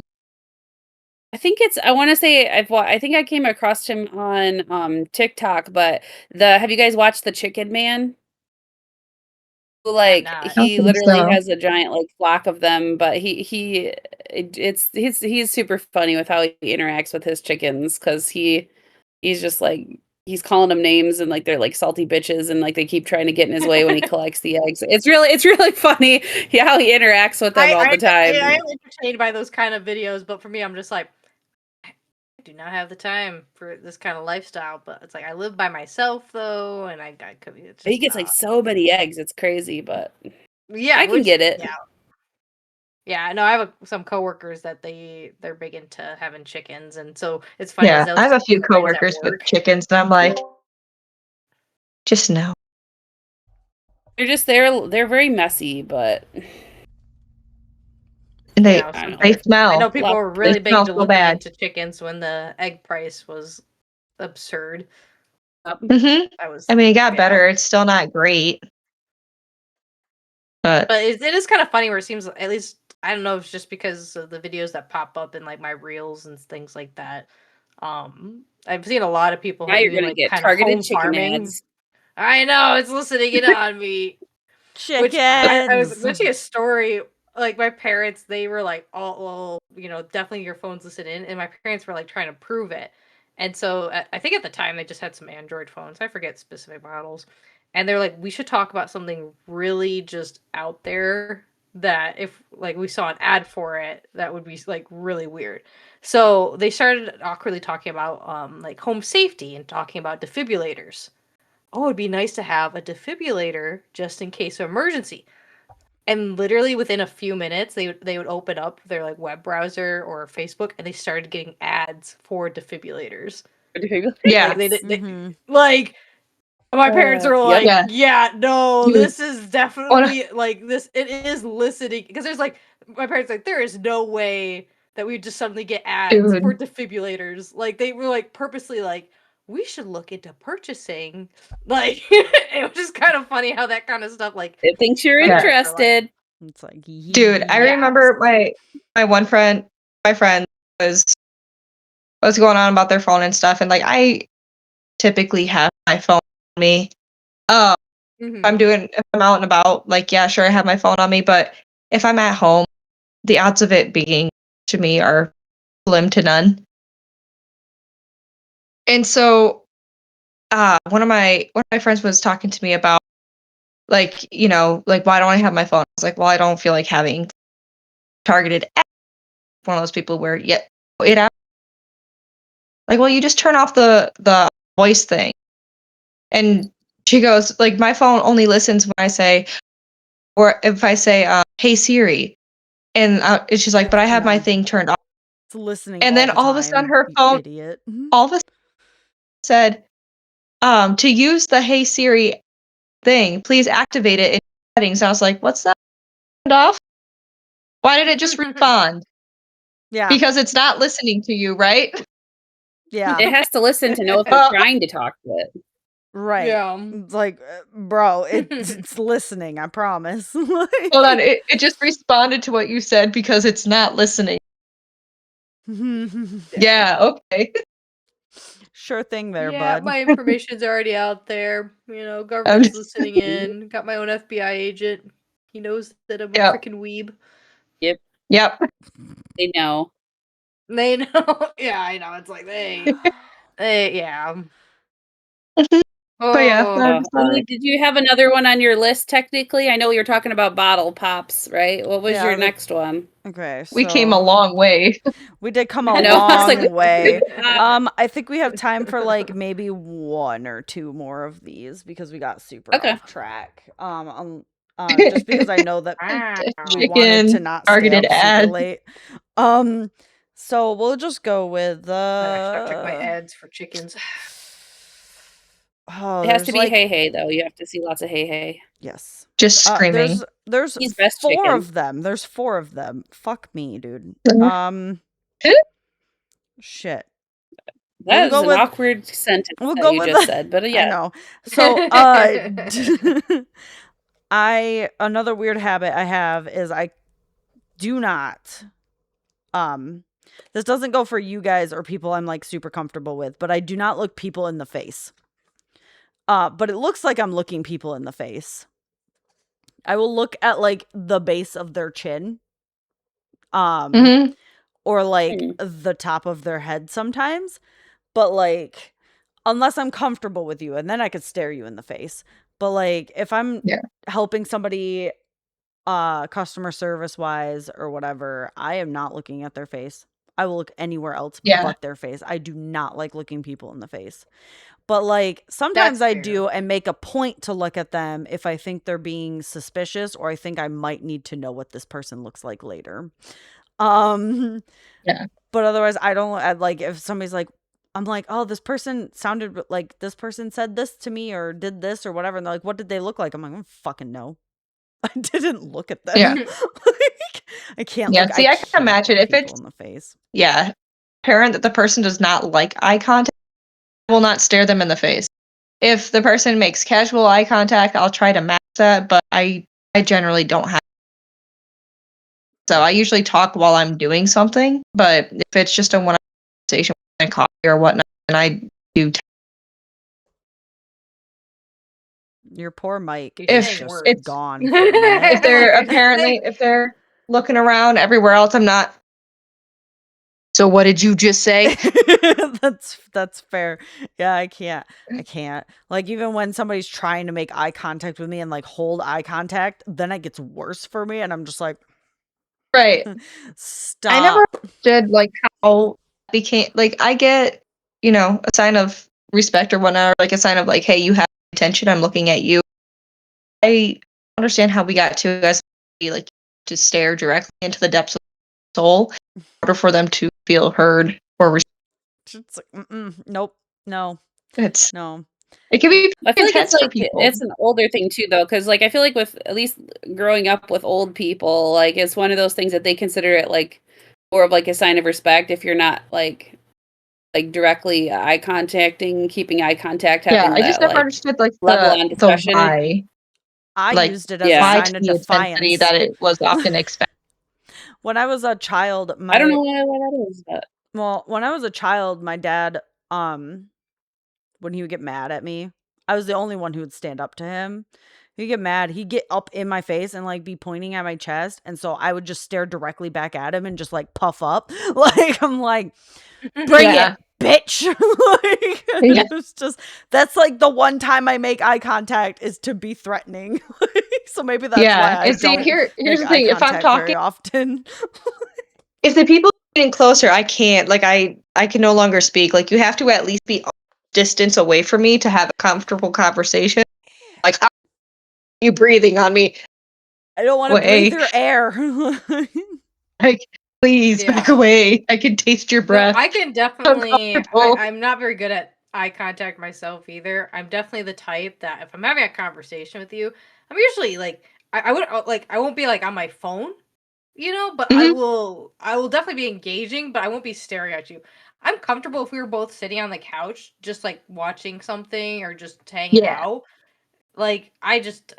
Speaker 1: I think it's I wanna say I think I came across him on, TikTok, but have you guys watched The Chicken Man?
Speaker 4: I have
Speaker 1: Like,
Speaker 4: not.
Speaker 3: I don't
Speaker 1: he
Speaker 3: think
Speaker 1: literally
Speaker 3: so.
Speaker 1: has a giant, like, flock of them, but he's super funny with how he interacts with his chickens because he's just, like he's calling them names and, like, they're, like, salty bitches and, like, they keep trying to get in his way when he collects the eggs. It's really funny, yeah, how he interacts with them all the
Speaker 4: I
Speaker 1: time.
Speaker 4: am entertained by those kind of videos, but for me, I'm just like, I do not have the time for this kind of lifestyle. But it's like I live by myself though, and I could. It's
Speaker 1: He
Speaker 4: just
Speaker 1: gets, like, so many eggs, it's crazy, but
Speaker 4: yeah,
Speaker 1: I can
Speaker 4: which
Speaker 1: get it.
Speaker 4: yeah. No, I have some coworkers that they're big into having chickens, and so it's funny as
Speaker 3: Yeah,
Speaker 4: they'll
Speaker 3: I have a
Speaker 4: see
Speaker 3: few
Speaker 4: friends at
Speaker 3: coworkers with
Speaker 4: work.
Speaker 3: chickens, and I'm like, just no.
Speaker 1: They're very messy, but
Speaker 3: And
Speaker 4: You know,
Speaker 1: I don't know,
Speaker 3: they
Speaker 1: they're
Speaker 4: I
Speaker 3: smell.
Speaker 4: know
Speaker 1: a
Speaker 4: people
Speaker 1: lot
Speaker 4: were
Speaker 3: They
Speaker 4: really big
Speaker 3: smell
Speaker 4: into
Speaker 3: so
Speaker 4: looking
Speaker 3: bad.
Speaker 4: into chickens when the egg price was absurd. I was
Speaker 3: I mean, it got
Speaker 4: yeah.
Speaker 3: better. It's still not great, but
Speaker 4: But it is kind of funny where it seems at least I don't know if it's just because of the videos that pop up in like my reels and things like that. I've seen a lot of people
Speaker 1: now you're
Speaker 4: doing
Speaker 1: gonna
Speaker 4: like
Speaker 1: get
Speaker 4: kind of
Speaker 1: targeted
Speaker 4: home
Speaker 1: chicken
Speaker 4: farming.
Speaker 1: ads.
Speaker 4: I know it's listening in on me. Which I was
Speaker 2: Chickens.
Speaker 4: mentioning a story. Like my parents, they were like, "Oh, well, you know, definitely your phone's listening," in," and my parents were like trying to prove it. And so I think at the time they just had some Android phones. I forget specific models, and they're like, "We should talk about something really just out there that if like we saw an ad for it, that would be like really weird." So they started awkwardly talking about like home safety and talking about defibrillators. Oh, it'd be nice to have a defibrillator just in case of emergency. And literally within a few minutes, they would open up their like web browser or Facebook, and they started getting ads for defibrillators.
Speaker 3: yeah,
Speaker 4: Like
Speaker 2: That's
Speaker 4: like my parents are
Speaker 1: Yep.
Speaker 4: like,
Speaker 3: yeah,
Speaker 4: yeah, no,
Speaker 3: dude.
Speaker 4: this is
Speaker 3: On
Speaker 4: definitely like this. It is listening because there's like my parents like there is no way that we just suddenly get ads for
Speaker 3: dude.
Speaker 4: defibrillators. Like they were like purposely like we should look into purchasing. Like it was just kind of funny how that kind of stuff like
Speaker 1: It thinks you're
Speaker 4: my
Speaker 3: Yeah,
Speaker 4: parents are like,
Speaker 1: interested.
Speaker 2: It's like
Speaker 3: dude. I
Speaker 2: yee.
Speaker 4: yeah.
Speaker 3: remember my friend was going on about their phone and stuff, and like I typically have my phone on me. Um,
Speaker 4: Hmm.
Speaker 3: if I'm out and about, like yeah, sure, I have my phone on me, but if I'm at home, the odds of it being to me are slim to none. And so, one of my friends was talking to me about like like why don't I have my phone? I was like, well, I don't feel like having targeted ads. One of those people where it like, well, you just turn off the voice thing. And she goes, like, my phone only listens when I say, or if I say, hey Siri, and she's like, but I have my
Speaker 2: No.
Speaker 3: thing turned off.
Speaker 2: It's listening
Speaker 3: And
Speaker 2: all
Speaker 3: then
Speaker 2: the
Speaker 3: all of a sudden,
Speaker 2: time,
Speaker 3: her
Speaker 2: you
Speaker 3: phone
Speaker 2: idiot.
Speaker 3: all of a sudden said, to use the Hey Siri thing, please activate it in settings. And I was like, what's that turned off? Why did it just respond?
Speaker 2: Yeah.
Speaker 3: Because it's not listening to you, right?
Speaker 2: Yeah.
Speaker 1: It has to listen to know if you're
Speaker 3: Uh,
Speaker 1: trying to talk to it.
Speaker 2: Right.
Speaker 4: Yeah.
Speaker 2: It's like, bro, it's listening, I promise.
Speaker 3: Hold on, it just responded to what you said because it's not listening. Yeah, okay.
Speaker 2: Sure thing there,
Speaker 4: Yeah,
Speaker 2: bud.
Speaker 4: my information's already out there.
Speaker 3: I'm
Speaker 4: Government's
Speaker 3: just
Speaker 4: listening in. Got my own FBI agent. He knows that I'm a
Speaker 3: Yep.
Speaker 4: freaking weeb.
Speaker 1: Yep,
Speaker 3: Yep.
Speaker 1: they know.
Speaker 4: They know. Yeah, I know. It's like yeah.
Speaker 3: But yeah,
Speaker 4: Oh,
Speaker 3: I'm just
Speaker 1: Emily,
Speaker 3: like,
Speaker 1: did you have another one on your list technically? I know we were talking about bottle pops, right? What was your next one?
Speaker 2: Okay,
Speaker 3: we came a
Speaker 2: so
Speaker 3: long way.
Speaker 2: we did come
Speaker 1: I
Speaker 2: a
Speaker 1: know. I was like,
Speaker 2: long way.
Speaker 1: "Ah."
Speaker 2: I think we have time for like maybe one or two more of these because we got super
Speaker 1: Okay.
Speaker 2: off track. Just because I know that
Speaker 4: wow.
Speaker 2: we wanted to
Speaker 3: Chicken,
Speaker 2: not stay
Speaker 3: targeted
Speaker 2: up super
Speaker 3: ads.
Speaker 2: late. So we'll just go with
Speaker 4: I should check my ads for chickens.
Speaker 2: oh,
Speaker 1: It has to
Speaker 2: there's
Speaker 1: be
Speaker 2: like
Speaker 1: Heihei though. You have to see lots of Heihei.
Speaker 2: yes.
Speaker 3: Just screaming.
Speaker 2: There's
Speaker 1: He's best
Speaker 2: four
Speaker 1: chicken.
Speaker 2: of them. There's four of them. Fuck me, dude. Shit. We'll
Speaker 1: That is
Speaker 2: go
Speaker 1: an
Speaker 2: with
Speaker 1: awkward sentence
Speaker 2: we'll
Speaker 1: that
Speaker 2: go
Speaker 1: you
Speaker 2: with
Speaker 1: just said, but
Speaker 2: I
Speaker 1: yeah.
Speaker 2: know. So another weird habit I have is I do not this doesn't go for you guys or people I'm like super comfortable with, but I do not look people in the face. But it looks like I'm looking people in the face. I will look at like the base of their chin.
Speaker 3: Mm-hmm.
Speaker 2: Or like the top of their head sometimes. But like unless I'm comfortable with you, and then I could stare you in the face. But like if I'm helping somebody customer service wise or whatever, I am not looking at their face. I will look anywhere else but their face. I do not like looking people in the face. But like sometimes
Speaker 4: That's
Speaker 2: I
Speaker 4: fair.
Speaker 2: do and make a point to look at them if I think they're being suspicious or I think I might need to know what this person looks like later.
Speaker 3: Yeah.
Speaker 2: But otherwise I don't like if somebody's like I'm like, "Oh, this person sounded like this person said this to me or did this or whatever." And they're like, "What did they look like?" I'm like, "I don't fucking know." I didn't look at them.
Speaker 3: Yeah.
Speaker 2: Like, I can't
Speaker 3: Yeah.
Speaker 2: look.
Speaker 3: See, I
Speaker 2: can't
Speaker 3: can imagine
Speaker 2: look
Speaker 3: if
Speaker 2: people
Speaker 3: it's
Speaker 2: in the face.
Speaker 3: apparent that the person does not like eye contact, I will not stare them in the face. If the person makes casual eye contact, I'll try to match that, but I generally don't have. So I usually talk while I'm doing something, but if it's just a one conversation with coffee or whatnot, and I do.
Speaker 2: Your poor mic
Speaker 4: You're
Speaker 2: is
Speaker 4: saying
Speaker 2: just
Speaker 4: words.
Speaker 2: gone for a minute.
Speaker 3: if they're looking around everywhere else, I'm not. So what did you just say?
Speaker 2: That's fair. Yeah, I can't. Like even when somebody's trying to make eye contact with me and like hold eye contact, then it gets worse for me and I'm just like
Speaker 3: Right.
Speaker 2: stop.
Speaker 3: I never understood like how it became like I get, a sign of respect or whatnot, or like a sign of like, hey, you have attention, I'm looking at you. I understand how we got to us like to stare directly into the depths of the soul in order for them to feel heard or
Speaker 2: It's like, nope. No.
Speaker 3: it's
Speaker 2: No.
Speaker 3: it can be
Speaker 1: I feel like it's
Speaker 3: intense for
Speaker 1: like
Speaker 3: people.
Speaker 1: it's an older thing too though, because like I feel like with at least growing up with old people, like it's one of those things that they consider it like more of like a sign of respect if you're not like directly eye contacting, keeping eye contact,
Speaker 3: Yeah,
Speaker 1: having
Speaker 3: I just
Speaker 1: that
Speaker 3: never
Speaker 1: like
Speaker 3: understood like
Speaker 1: level on
Speaker 3: the
Speaker 1: discussion.
Speaker 3: why.
Speaker 2: I
Speaker 3: Like
Speaker 2: used it as a
Speaker 1: Yeah.
Speaker 3: why to
Speaker 2: sign of
Speaker 3: the intensity
Speaker 2: defiance.
Speaker 3: that it was often expected.
Speaker 2: When I was a child,
Speaker 1: I don't know why that is, but
Speaker 2: when I was a child, my dad, when he would get mad at me, I was the only one who would stand up to him. He'd get mad, he'd get up in my face and like be pointing at my chest, and so I would just stare directly back at him and just like puff up, like I'm like, "Bring it, bitch!" Like it's just that's like the one time I make eye contact is to be threatening. So maybe that's why I
Speaker 3: And see,
Speaker 2: don't
Speaker 3: here's
Speaker 2: make
Speaker 3: the
Speaker 2: eye
Speaker 3: thing: if I'm
Speaker 2: contact
Speaker 3: talking,
Speaker 2: very often.
Speaker 3: if the people are getting closer, I can't. Like I can no longer speak. Like you have to at least be distance away from me to have a comfortable conversation. Like, how are you breathing on me?
Speaker 2: I don't want to breathe your air.
Speaker 3: Like, please back away. I can taste your breath.
Speaker 4: No, I can definitely. I'm not very good at eye contact myself either. I'm definitely the type that if I'm having a conversation with you, I'm usually like I would like I won't be like on my phone, but I will definitely be engaging, but I won't be staring at you. I'm comfortable if we were both sitting on the couch, just like watching something or just hanging out. Like I just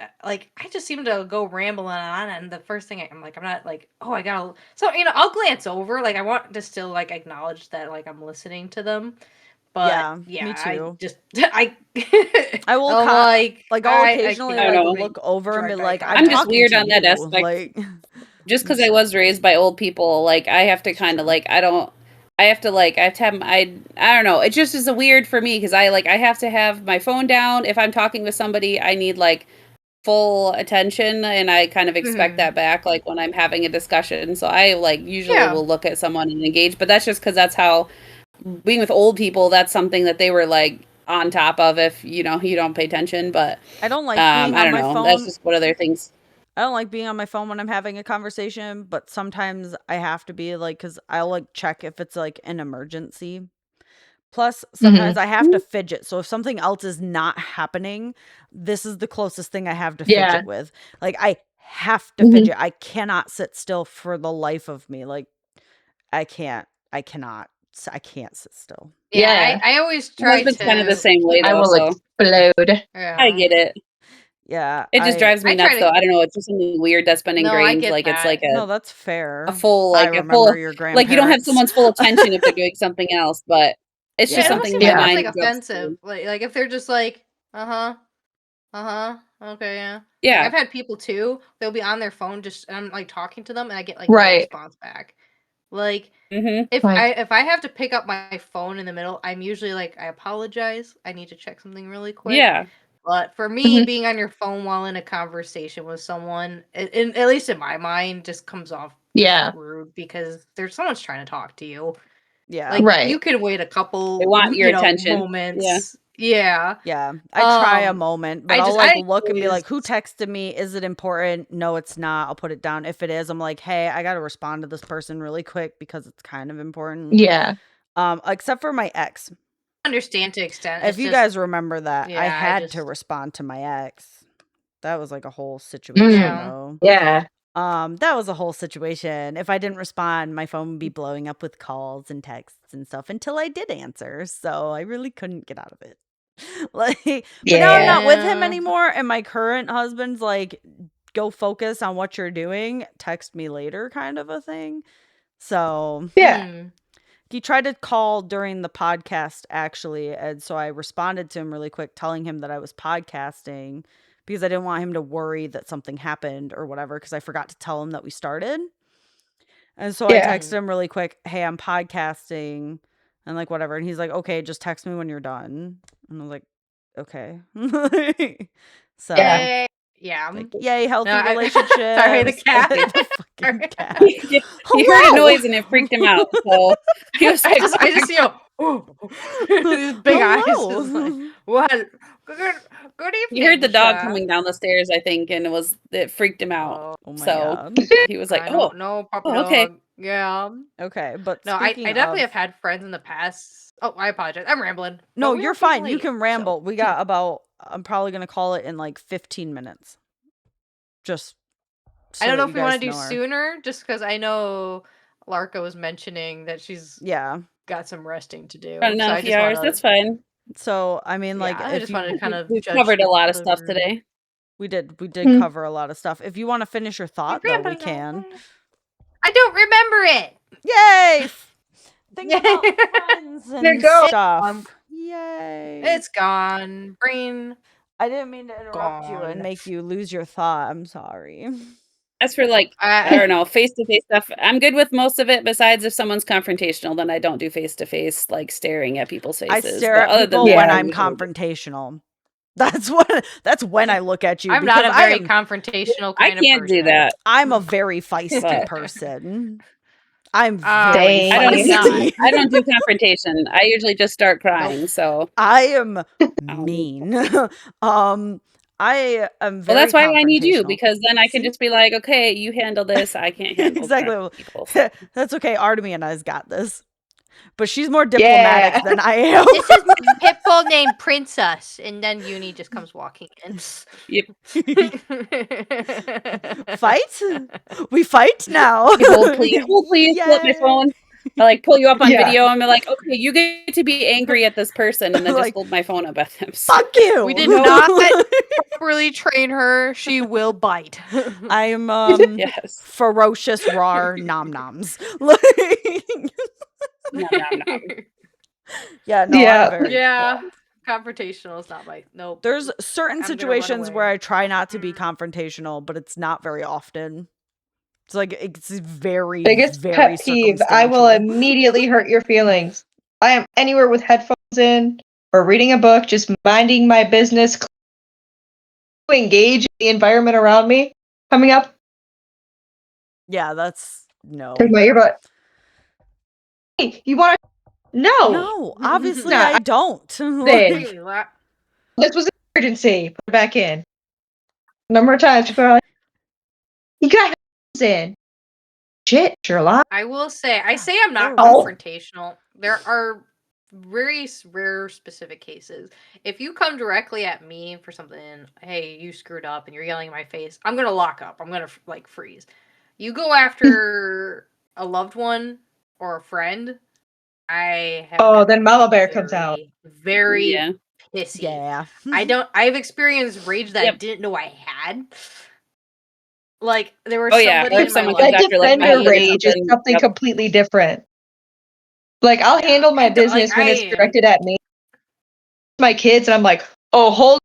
Speaker 4: seem to go rambling on, and the first thing I'm not like, oh, I gotta. So I'll glance over. Like I want to still like acknowledge that like I'm listening to them. But
Speaker 2: Yeah, me too.
Speaker 4: I
Speaker 2: I will
Speaker 4: I'm
Speaker 2: I'll
Speaker 4: I
Speaker 2: occasionally
Speaker 1: I
Speaker 2: like
Speaker 1: don't know.
Speaker 2: look over and be
Speaker 4: drive by
Speaker 2: like, I'm
Speaker 1: I'm just
Speaker 2: talking
Speaker 1: weird
Speaker 2: to
Speaker 1: on that
Speaker 2: you.
Speaker 1: aspect.
Speaker 2: Like,
Speaker 1: Just because I was raised by old people, like I have to kind of like I have to have I don't know. It just is a weird for me because I have to have my phone down if I'm talking with somebody. I need like full attention, and I kind of expect that back like when I'm having a discussion. So I like usually will look at someone and engage, but that's just because that's how being with old people. That's something that they were like on top of if you don't pay attention. But
Speaker 2: I don't like being
Speaker 1: I
Speaker 2: on
Speaker 1: don't
Speaker 2: my
Speaker 1: know. That's
Speaker 2: phone.
Speaker 1: just what other things.
Speaker 2: I don't like being on my phone when I'm having a conversation, but sometimes I have to be like, because I'll like check if it's like an emergency. Plus, sometimes I have to fidget. So if something else is not happening, this is the closest thing I have to fidget with. Like I have to fidget. I cannot sit still for the life of me. Like I can't. I cannot. I can't sit still.
Speaker 4: Yeah, I always
Speaker 1: My
Speaker 4: try
Speaker 1: husband's kind of the
Speaker 4: to.
Speaker 1: same way
Speaker 3: I
Speaker 1: though,
Speaker 3: will
Speaker 1: so
Speaker 3: explode.
Speaker 1: I get it.
Speaker 2: Yeah,
Speaker 1: It just drives me
Speaker 4: I try
Speaker 1: nuts
Speaker 4: to.
Speaker 1: though. I don't know. It's just something weird that's been
Speaker 4: No, I
Speaker 1: ingrained.
Speaker 4: get
Speaker 1: Like it's like
Speaker 4: that.
Speaker 2: no, that's fair.
Speaker 1: a full
Speaker 2: I
Speaker 1: like a
Speaker 2: remember
Speaker 1: full
Speaker 2: your
Speaker 1: like you don't have
Speaker 2: grandparents.
Speaker 1: someone's full attention if they're doing something else, but it's
Speaker 4: Yeah,
Speaker 1: just
Speaker 4: it almost
Speaker 1: something
Speaker 4: seems
Speaker 1: my
Speaker 4: like it's
Speaker 1: mind
Speaker 4: like
Speaker 1: jumps
Speaker 4: offensive.
Speaker 1: to.
Speaker 4: Like if they're just like, okay, yeah. Like
Speaker 1: Yeah.
Speaker 4: I've had people too. They'll be on their phone just, and I'm like talking to them, and I get like no
Speaker 3: Right.
Speaker 4: response back. Like
Speaker 1: Mhm.
Speaker 4: if
Speaker 3: Like,
Speaker 4: I have to pick up my phone in the middle, I'm usually like, I apologize. I need to check something really quick.
Speaker 1: Yeah.
Speaker 4: But for me, being on your phone while in a conversation with someone, at least in my mind, just comes off just rude because someone's trying to talk to you.
Speaker 2: Yeah.
Speaker 4: Like
Speaker 3: Right.
Speaker 4: you can wait a
Speaker 1: They
Speaker 4: couple,
Speaker 1: want your attention. Yeah.
Speaker 4: moments. Yeah.
Speaker 2: Yeah. I try a moment, but I'll like look and be like, who
Speaker 4: always-
Speaker 2: texted me? Is it important? No, it's not. I'll put it down. If it is, I'm like, hey, I gotta respond to this person really quick because it's kind of important.
Speaker 3: Yeah.
Speaker 2: Except for my ex.
Speaker 4: Understand to extent.
Speaker 2: If you guys remember that, I
Speaker 4: yeah, I
Speaker 2: had
Speaker 4: just-
Speaker 2: to respond to my ex. That was like a whole situation though.
Speaker 3: Yeah.
Speaker 2: That was a whole situation. If I didn't respond, my phone would be blowing up with calls and texts and stuff until I did answer. So I really couldn't get out of it. Like, but now I'm not with him anymore. And my current husband's like, go focus on what you're doing. Text me later, kind of a thing. So
Speaker 3: Yeah.
Speaker 2: he tried to call during the podcast actually, and so I responded to him really quick, telling him that I was podcasting because I didn't want him to worry that something happened or whatever, because I forgot to tell him that we started. And so I texted him really quick, hey, I'm podcasting and like whatever. And he's like, okay, just text me when you're done. And I was like, okay. So
Speaker 4: yeah.
Speaker 2: like, yay, healthy
Speaker 4: No,
Speaker 2: relationship.
Speaker 4: Sorry, the cat.
Speaker 2: The fucking cat.
Speaker 1: He heard a noise and it freaked him out. So he was like,
Speaker 4: I just these big eyes. Just like, what? Good evening.
Speaker 1: he heard the dog
Speaker 4: sir."
Speaker 1: coming down the stairs, I think, and it freaked him out.
Speaker 2: Oh my
Speaker 1: So
Speaker 2: god.
Speaker 1: he was like,
Speaker 4: I
Speaker 1: "Oh,
Speaker 4: don't know, puppy
Speaker 1: okay."
Speaker 4: dog. Yeah.
Speaker 2: Okay, but
Speaker 4: No, I
Speaker 2: speaking
Speaker 4: definitely
Speaker 2: of,
Speaker 4: have had friends in the past. Oh, I apologize. I'm rambling.
Speaker 2: no,
Speaker 4: But we
Speaker 2: you're
Speaker 4: are being
Speaker 2: fine. You
Speaker 4: late,
Speaker 2: can
Speaker 4: so-
Speaker 2: ramble. We got about, I'm probably going to call it in like 15 minutes. Just so
Speaker 4: I don't know
Speaker 2: that
Speaker 4: if
Speaker 2: you
Speaker 4: we want
Speaker 2: guys
Speaker 4: to do
Speaker 2: know her.
Speaker 4: sooner, just because I know Larka was mentioning that she's
Speaker 2: Yeah.
Speaker 4: got some resting to do.
Speaker 1: About
Speaker 4: So I
Speaker 1: a few
Speaker 4: just
Speaker 1: hours.
Speaker 4: wanna,
Speaker 1: That's fine.
Speaker 2: So, I mean, like,
Speaker 4: I
Speaker 2: if
Speaker 4: just
Speaker 2: you,
Speaker 4: wanted to kind of
Speaker 1: We've
Speaker 4: judge
Speaker 1: covered a lot of
Speaker 4: the
Speaker 1: stuff
Speaker 4: room.
Speaker 1: today.
Speaker 2: we did cover a lot of stuff. If you want to finish your thought, though, we can.
Speaker 4: I don't remember it.
Speaker 2: Yay! Think about friends
Speaker 3: There you
Speaker 2: and
Speaker 3: go.
Speaker 2: stuff. Yay!
Speaker 4: It's gone. Brain.
Speaker 2: I didn't mean to interrupt you and
Speaker 4: Gone.
Speaker 2: make you lose your thought. I'm sorry.
Speaker 1: As for like, I don't know, face-to-face stuff, I'm good with most of it. Besides, if someone's confrontational, then I don't do face-to-face, like staring at people's
Speaker 2: I
Speaker 1: faces.
Speaker 2: stare
Speaker 1: But
Speaker 2: at
Speaker 1: other
Speaker 2: people
Speaker 1: than that,
Speaker 2: when
Speaker 1: I
Speaker 2: I'm
Speaker 1: usually do.
Speaker 2: confrontational. That's when I look at you.
Speaker 4: I'm
Speaker 2: because
Speaker 4: not a very confrontational
Speaker 1: I
Speaker 4: kind of
Speaker 1: can't
Speaker 4: person.
Speaker 1: do that.
Speaker 2: I'm a very feisty
Speaker 1: But-
Speaker 2: person. I'm
Speaker 4: Oh,
Speaker 2: very
Speaker 3: I don't do
Speaker 2: feisty.
Speaker 1: I don't do confrontation. I usually just start crying. So
Speaker 2: I am
Speaker 1: don't do
Speaker 2: mean. I am very
Speaker 1: well, that's why I need you,
Speaker 2: confrontational.
Speaker 1: because then I can
Speaker 2: See?
Speaker 1: just be like, okay, you handle this. I can't handle
Speaker 2: Exactly.
Speaker 1: people. So.
Speaker 2: That's okay. Artemy and I's got this. But she's more diplomatic than I am.
Speaker 4: This is my pit bull named Princess, and then Uni just comes walking in.
Speaker 1: Yep.
Speaker 2: Fight? We fight now.
Speaker 1: Hold please, flip my
Speaker 2: Yay.
Speaker 1: phone. I like pull you up on video and be like, okay, you get to be angry at this person, and then
Speaker 2: Like,
Speaker 1: just hold my phone up at them.
Speaker 2: Fuck you!
Speaker 4: We did not properly train her. She will bite.
Speaker 2: I'm
Speaker 1: Yes.
Speaker 2: ferocious, raw nom noms.
Speaker 1: Nom, nom, nom.
Speaker 2: Yeah, no,
Speaker 3: Yeah.
Speaker 2: I'm very
Speaker 4: Yeah. Confrontational is not my nope.
Speaker 2: There's certain
Speaker 4: I'm gonna run
Speaker 2: situations where
Speaker 4: away.
Speaker 2: I try not to be confrontational, but it's not very often. It's like it's very,
Speaker 3: Biggest
Speaker 2: very
Speaker 3: pet peeve. I will
Speaker 2: circumstantial.
Speaker 3: immediately hurt your feelings. I am anywhere with headphones in or reading a book, just minding my business, engage in the environment around me. Coming up,
Speaker 2: Yeah, that's no.
Speaker 3: take my earbud. Hey, you want to? No.
Speaker 2: No, obviously
Speaker 3: Nah,
Speaker 2: I don't.
Speaker 3: Then this was an emergency. Put it back in. Number of times people are like, you got headphones in. Shit, Sherlock.
Speaker 4: I will say, I say I'm not
Speaker 3: Oh.
Speaker 4: confrontational. There are very rare specific cases. If you come directly at me for something, hey, you screwed up and you're yelling in my face, I'm going to lock up. I'm going to like freeze. You go after a loved one or a friend, I have
Speaker 3: Oh, then Mama Bear comes out.
Speaker 4: very
Speaker 1: Yeah.
Speaker 4: pissy.
Speaker 2: Yeah.
Speaker 4: I've experienced rage that I
Speaker 1: Yep.
Speaker 4: didn't know I had. Like there was
Speaker 1: Oh, yeah,
Speaker 4: somebody
Speaker 1: or
Speaker 4: in
Speaker 1: if
Speaker 4: my
Speaker 1: someone
Speaker 4: life.
Speaker 1: comes
Speaker 3: That
Speaker 1: after, like,
Speaker 3: defender
Speaker 1: me or
Speaker 3: rage is
Speaker 1: something.
Speaker 3: something
Speaker 1: Yep.
Speaker 3: completely different. Like, I'll handle my
Speaker 4: I don't- like,
Speaker 3: business when
Speaker 4: I
Speaker 3: it's
Speaker 4: am-
Speaker 3: directed at me. My kids, and I'm like, oh, hold.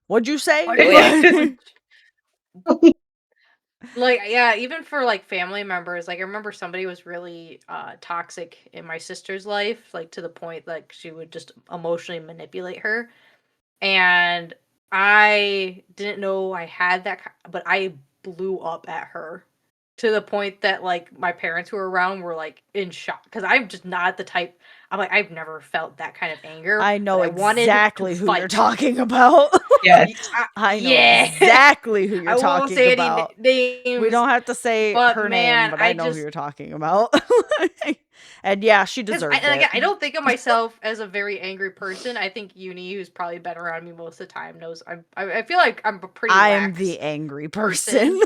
Speaker 2: What'd you say?
Speaker 1: Oh, yeah.
Speaker 4: Like, yeah, even for like family members, like I remember somebody was really toxic in my sister's life, like to the point like she would just emotionally manipulate her. And I didn't know I had that, but I blew up at her to the point that like my parents who were around were like in shock because I'm just not the type. I'm like I've never felt that kind of anger.
Speaker 2: I know
Speaker 4: but I wanted
Speaker 2: exactly
Speaker 4: to
Speaker 2: who you're
Speaker 4: fight.
Speaker 2: talking about.
Speaker 3: Yes.
Speaker 2: I know
Speaker 4: Yeah.
Speaker 2: exactly who you're
Speaker 4: I won't
Speaker 2: talking
Speaker 4: say
Speaker 2: about.
Speaker 4: any names.
Speaker 2: We don't have to say
Speaker 4: but
Speaker 2: her
Speaker 4: man,
Speaker 2: name, but I know who you're talking about. And yeah, she deserved it.
Speaker 4: I don't think of myself as a very angry person. I think Uni, who's probably been around me most of the time, knows I feel like I'm a pretty
Speaker 2: I'm
Speaker 4: lax
Speaker 2: the angry person.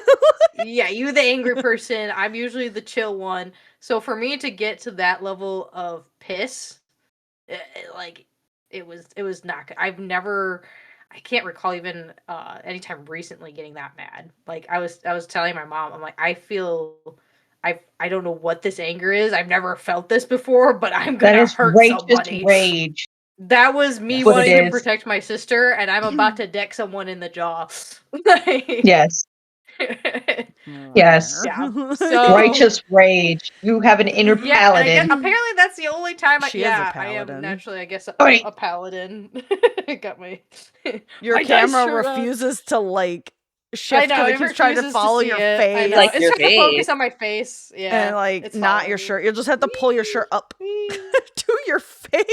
Speaker 4: Yeah, you the angry person. I'm usually the chill one. So for me to get to that level of piss, like it was not good. I can't recall even anytime recently getting that mad. Like I was telling my mom, I'm like, I don't know what this anger is. I've never felt this before, but I'm
Speaker 3: That
Speaker 4: gonna
Speaker 3: is
Speaker 4: hurt
Speaker 3: righteous
Speaker 4: somebody.
Speaker 3: rage.
Speaker 4: That was me
Speaker 3: What
Speaker 4: wanting
Speaker 3: it
Speaker 4: to
Speaker 3: is.
Speaker 4: protect my sister, and I'm about to deck someone in the jaw.
Speaker 3: Yes. Yes.
Speaker 4: Yeah. So
Speaker 3: Righteous rage. You have an inner
Speaker 4: yeah, and I guess
Speaker 3: paladin.
Speaker 4: apparently that's the only time
Speaker 2: She is a
Speaker 4: I am
Speaker 2: paladin.
Speaker 4: naturally, I guess,
Speaker 3: Right.
Speaker 4: a paladin. Got my
Speaker 2: Your
Speaker 4: my dice
Speaker 2: camera
Speaker 4: shirt on.
Speaker 2: refuses to like
Speaker 4: I
Speaker 2: shift
Speaker 4: know,
Speaker 2: because it
Speaker 4: it
Speaker 2: keeps trying to
Speaker 4: refuses
Speaker 2: follow
Speaker 4: see
Speaker 2: your
Speaker 4: it. I
Speaker 2: face
Speaker 4: know.
Speaker 1: Like
Speaker 4: It's
Speaker 1: your
Speaker 4: trying to focus
Speaker 1: face.
Speaker 4: on my face. Yeah.
Speaker 2: and like
Speaker 4: it's
Speaker 2: not
Speaker 4: following
Speaker 2: your
Speaker 4: me.
Speaker 2: shirt. You'll just have to pull your shirt up to your face.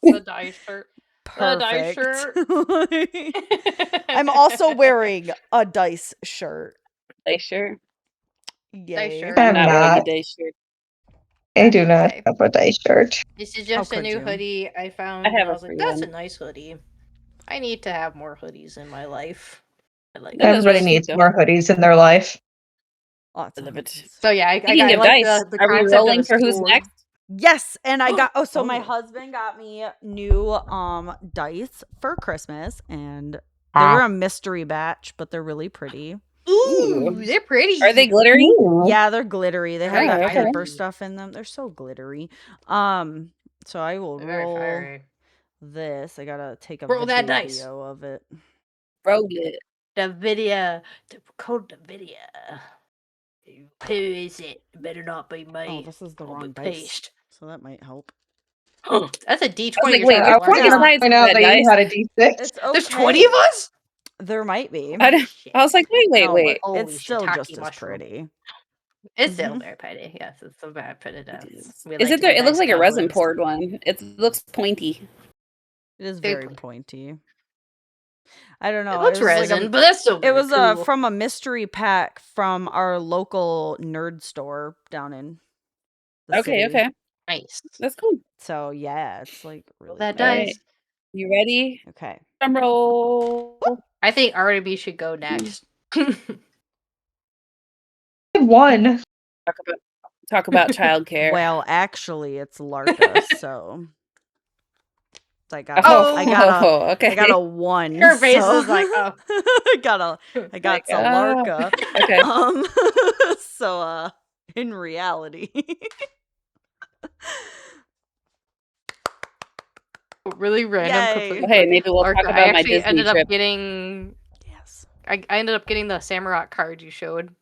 Speaker 4: The dice shirt.
Speaker 2: Perfect.
Speaker 4: The dice shirt.
Speaker 2: I'm also wearing a dice shirt.
Speaker 1: Dice shirt.
Speaker 2: Yay.
Speaker 4: shirt.
Speaker 3: I'm
Speaker 1: I'm not wearing a
Speaker 3: not.
Speaker 1: dice shirt.
Speaker 3: I do not
Speaker 4: Okay.
Speaker 3: have a dice shirt.
Speaker 4: This is
Speaker 2: How
Speaker 4: just a
Speaker 2: could
Speaker 4: new
Speaker 2: you?
Speaker 4: hoodie I found.
Speaker 1: I have
Speaker 4: and I
Speaker 1: a
Speaker 4: was like,
Speaker 1: free
Speaker 4: that's a
Speaker 1: one.
Speaker 4: nice hoodie. I need to have more hoodies in my life. I like
Speaker 1: That is
Speaker 3: Everybody
Speaker 1: really cute,
Speaker 3: needs
Speaker 1: though.
Speaker 3: more hoodies in their life.
Speaker 2: Lots
Speaker 1: I
Speaker 2: of
Speaker 1: love it.
Speaker 2: hoodies.
Speaker 4: So yeah,
Speaker 1: Speaking
Speaker 4: I
Speaker 1: of
Speaker 4: like
Speaker 1: dice,
Speaker 4: the
Speaker 1: are we
Speaker 4: concept of
Speaker 1: rolling
Speaker 4: a
Speaker 1: for who's
Speaker 4: sword.
Speaker 1: next?
Speaker 2: Yes, and I got so my
Speaker 4: Oh.
Speaker 2: husband got me new dice for Christmas, and they were a mystery batch, but they're really pretty.
Speaker 4: Ooh, they're pretty.
Speaker 1: Are they glittery?
Speaker 3: Ooh.
Speaker 2: Yeah, they're glittery. They have
Speaker 4: Very
Speaker 2: that
Speaker 1: okay.
Speaker 2: paper stuff in them. They're so glittery. So I will
Speaker 4: Very
Speaker 2: roll
Speaker 4: fiery.
Speaker 2: this. I gotta take a
Speaker 4: Roll that dice.
Speaker 2: video of it.
Speaker 1: Roll it.
Speaker 4: The video. To code the video. Who is it? It better not be me.
Speaker 2: Oh, this is the
Speaker 4: I'll
Speaker 2: wrong
Speaker 4: be
Speaker 2: dice,
Speaker 4: pissed.
Speaker 2: so that might help.
Speaker 4: That's a
Speaker 1: I was
Speaker 4: D20.
Speaker 1: like,
Speaker 4: You're
Speaker 1: wait,
Speaker 4: trying
Speaker 3: I
Speaker 1: there's
Speaker 4: to
Speaker 3: was
Speaker 1: 20
Speaker 4: learn.
Speaker 3: gonna
Speaker 1: sides
Speaker 3: point
Speaker 1: to
Speaker 3: out
Speaker 1: that
Speaker 3: that you
Speaker 1: dice.
Speaker 3: had a D6.
Speaker 2: It's okay.
Speaker 4: There's 20 of us?
Speaker 2: There might be.
Speaker 1: I was like, wait.
Speaker 2: No, but
Speaker 4: Holy
Speaker 2: it's still
Speaker 4: shiitake
Speaker 2: just as
Speaker 4: mushroom.
Speaker 2: pretty.
Speaker 4: It's still
Speaker 2: Mhm.
Speaker 4: very pretty. Yes, it's so bad. Put it up.
Speaker 1: Is it there? It looks like a resin poured one. It looks pointy.
Speaker 2: It is
Speaker 4: Very
Speaker 2: very
Speaker 4: pretty.
Speaker 2: pointy. I don't know.
Speaker 4: It looks
Speaker 2: was
Speaker 4: resin,
Speaker 2: like
Speaker 4: but that's still
Speaker 2: it
Speaker 4: very
Speaker 2: was
Speaker 4: cool.
Speaker 2: from a mystery pack from our local nerd store down in the
Speaker 1: Okay,
Speaker 2: city.
Speaker 1: okay.
Speaker 4: Nice.
Speaker 1: That's cool.
Speaker 2: So yeah, it's like really
Speaker 4: That
Speaker 2: nice.
Speaker 1: All right.
Speaker 4: dice.
Speaker 1: You ready?
Speaker 2: Okay.
Speaker 1: Drum roll.
Speaker 4: I think RB should go next.
Speaker 3: I won.
Speaker 1: talk about childcare.
Speaker 2: Well, actually, it's Larka, so I got
Speaker 1: okay.
Speaker 2: I got a 1.
Speaker 4: Her face
Speaker 2: so
Speaker 4: is like, oh.
Speaker 2: I got
Speaker 1: Like,
Speaker 2: some Larka.
Speaker 1: Okay.
Speaker 2: So in reality.
Speaker 5: Really random.
Speaker 2: Yay.
Speaker 5: Completely
Speaker 1: Hey, maybe we'll talk
Speaker 5: I
Speaker 1: about my
Speaker 5: actually
Speaker 1: Disney
Speaker 5: ended
Speaker 1: trip.
Speaker 5: up getting.
Speaker 2: Yes.
Speaker 5: I ended up getting the Samurott card you showed.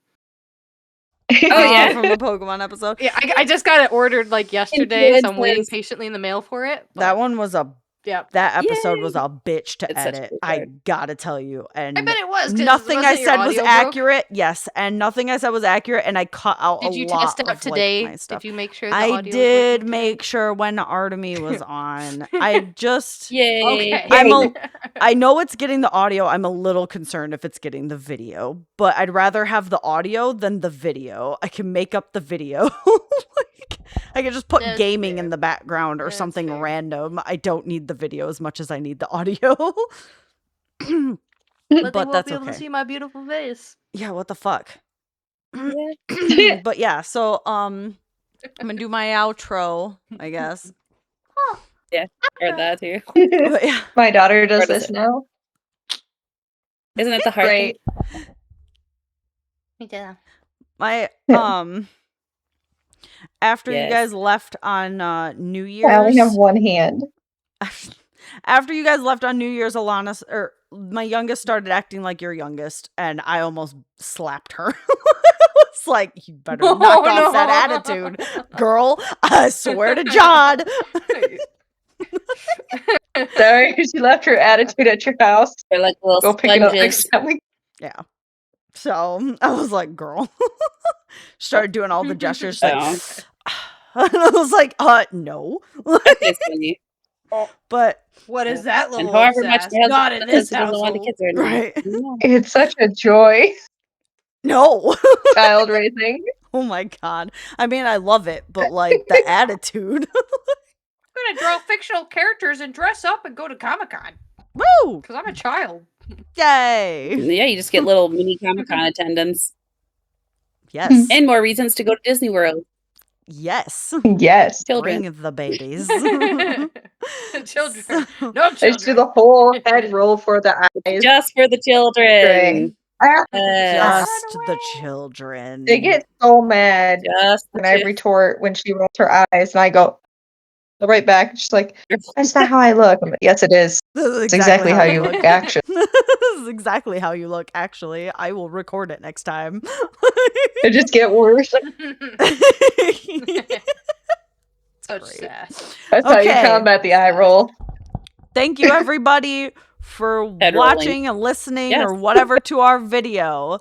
Speaker 1: Oh, yeah.
Speaker 2: From the Pokemon episode.
Speaker 5: Yeah, I just got it ordered like yesterday, so I'm waiting
Speaker 1: Influencers.
Speaker 5: patiently in the mail for it.
Speaker 2: That one was a
Speaker 5: Yep.
Speaker 2: that episode
Speaker 1: Yay.
Speaker 2: was a bitch to
Speaker 1: It's such a
Speaker 2: edit.
Speaker 1: good
Speaker 2: I
Speaker 1: card.
Speaker 2: gotta tell you. And
Speaker 5: I bet it was. 'Cause
Speaker 2: nothing I
Speaker 5: wasn't your
Speaker 2: said was
Speaker 5: audio broke?
Speaker 2: accurate. Yes, and nothing I said was accurate, and I cut out
Speaker 5: Did
Speaker 2: a
Speaker 5: you
Speaker 2: lot
Speaker 5: test
Speaker 2: of
Speaker 5: out today?
Speaker 2: my stuff.
Speaker 5: Did you make sure the
Speaker 2: I
Speaker 5: audio was
Speaker 2: did
Speaker 5: working
Speaker 2: make
Speaker 5: today?
Speaker 2: sure when Artemy was on. I just
Speaker 1: Yay.
Speaker 5: Okay.
Speaker 2: I know it's getting the audio. I'm a little concerned if it's getting the video, but I'd rather have the audio than the video. I can make up the video. Like, I can just put
Speaker 5: That's
Speaker 2: gaming
Speaker 5: fair.
Speaker 2: in the background or
Speaker 5: That's
Speaker 2: something
Speaker 5: fair.
Speaker 2: random. I don't need the video as much as I need the audio.
Speaker 5: But they
Speaker 2: But
Speaker 5: won't
Speaker 2: that's
Speaker 5: be able to
Speaker 2: okay.
Speaker 5: see my beautiful face.
Speaker 2: Yeah, what the fuck?
Speaker 1: Yeah.
Speaker 2: But yeah, so I'm gonna do my outro, I guess.
Speaker 1: Or that too.
Speaker 2: But yeah.
Speaker 3: My daughter does
Speaker 1: Or does
Speaker 3: this
Speaker 1: it-
Speaker 3: now.
Speaker 1: Isn't it the heart thing?
Speaker 3: Great.
Speaker 5: Me too.
Speaker 2: My
Speaker 3: Yeah.
Speaker 2: after you
Speaker 1: Yes.
Speaker 2: guys left on New
Speaker 3: I only have
Speaker 2: Year's,
Speaker 3: one hand.
Speaker 2: after you guys left on New Year's, Alana or my youngest started acting like your youngest, and I almost slapped her. It's like, you better knock off that attitude, girl. I swear to God.
Speaker 3: Sorry, she left her attitude at your house.
Speaker 1: They're like little
Speaker 3: Go pick it up
Speaker 1: sponges.
Speaker 3: next time.
Speaker 2: Yeah. So I was like, girl. Started doing all the gestures like, and I was like, no.
Speaker 1: It's funny.
Speaker 2: But
Speaker 4: What is that
Speaker 1: And
Speaker 4: level
Speaker 1: however
Speaker 4: of
Speaker 1: much
Speaker 4: sass?
Speaker 1: my husband
Speaker 4: Not in this
Speaker 1: says he doesn't want the
Speaker 4: household.
Speaker 1: kids or
Speaker 2: right.
Speaker 3: It's such a joy.
Speaker 2: No.
Speaker 3: Child raising.
Speaker 2: Oh my God. I mean, I love it, but like the attitude.
Speaker 4: I'm gonna draw fictional characters and dress up and go to Comic-Con.
Speaker 2: Woo!
Speaker 4: Because I'm a child.
Speaker 2: Yay.
Speaker 1: Yeah, you just get little mini Comic-Con attendance.
Speaker 2: Yes.
Speaker 1: And more reasons to go to Disney World.
Speaker 2: Yes.
Speaker 3: Yes.
Speaker 1: Children.
Speaker 2: Bring the babies.
Speaker 4: Children.
Speaker 2: So-
Speaker 4: No
Speaker 3: Let's do
Speaker 4: children.
Speaker 3: the whole head roll for the eyes.
Speaker 1: Just for the children.
Speaker 3: Great.
Speaker 1: Yes.
Speaker 2: Just the children.
Speaker 3: They get so mad
Speaker 1: Just the
Speaker 3: when I retort when she rolls her eyes, and I go right back. She's like, "That's not how I look." I'm like, "Yes, it is.
Speaker 2: This is
Speaker 3: It's exactly how you look, actually."
Speaker 2: This is exactly how you look, actually. I will record it next time.
Speaker 3: It just get worse.
Speaker 4: Such
Speaker 2: great.
Speaker 4: sass.
Speaker 3: That's how you
Speaker 2: Okay.
Speaker 3: combat the eye roll.
Speaker 2: Thank you, everybody, for
Speaker 1: Head rolling.
Speaker 2: watching and listening or
Speaker 1: Yes.
Speaker 2: whatever to our video.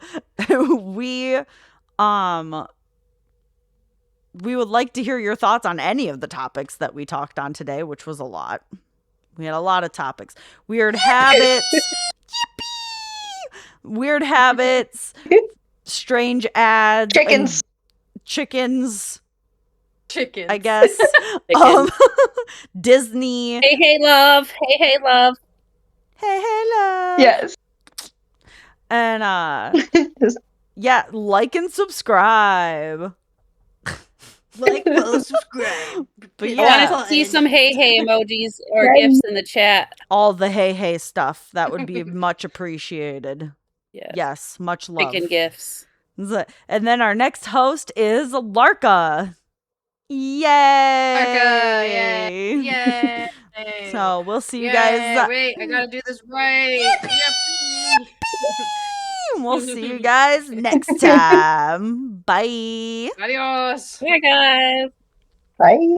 Speaker 2: We would like to hear your thoughts on any of the topics that we talked on today, which was a lot. We had a lot of topics. Weird habits. Yippee! Weird habits. Strange ads. and
Speaker 3: Chickens.
Speaker 2: Chickens,
Speaker 4: Chickens.
Speaker 2: I guess.
Speaker 1: Chickens.
Speaker 2: Disney.
Speaker 1: Hey, hey, love. Hey, hey, love.
Speaker 2: Hey, hey, love.
Speaker 3: Yes.
Speaker 2: And yeah, like and subscribe.
Speaker 4: Like, follow, subscribe.
Speaker 2: But
Speaker 1: I
Speaker 2: yeah,
Speaker 1: want to see some hey, hey emojis or
Speaker 3: Right.
Speaker 1: gifs in the chat.
Speaker 2: all the hey hey stuff. That would be much appreciated.
Speaker 1: Yes.
Speaker 2: Yes, much love.
Speaker 1: Chicken gifts.
Speaker 2: And then our next host is Larka. Yay!
Speaker 4: Yay. Yay.
Speaker 2: So we'll see you
Speaker 4: Yay.
Speaker 2: guys.
Speaker 4: Wait, I gotta do this right. Yep.
Speaker 2: We'll see you guys next time. Bye.
Speaker 4: Adios.
Speaker 1: Bye, guys.
Speaker 3: Right.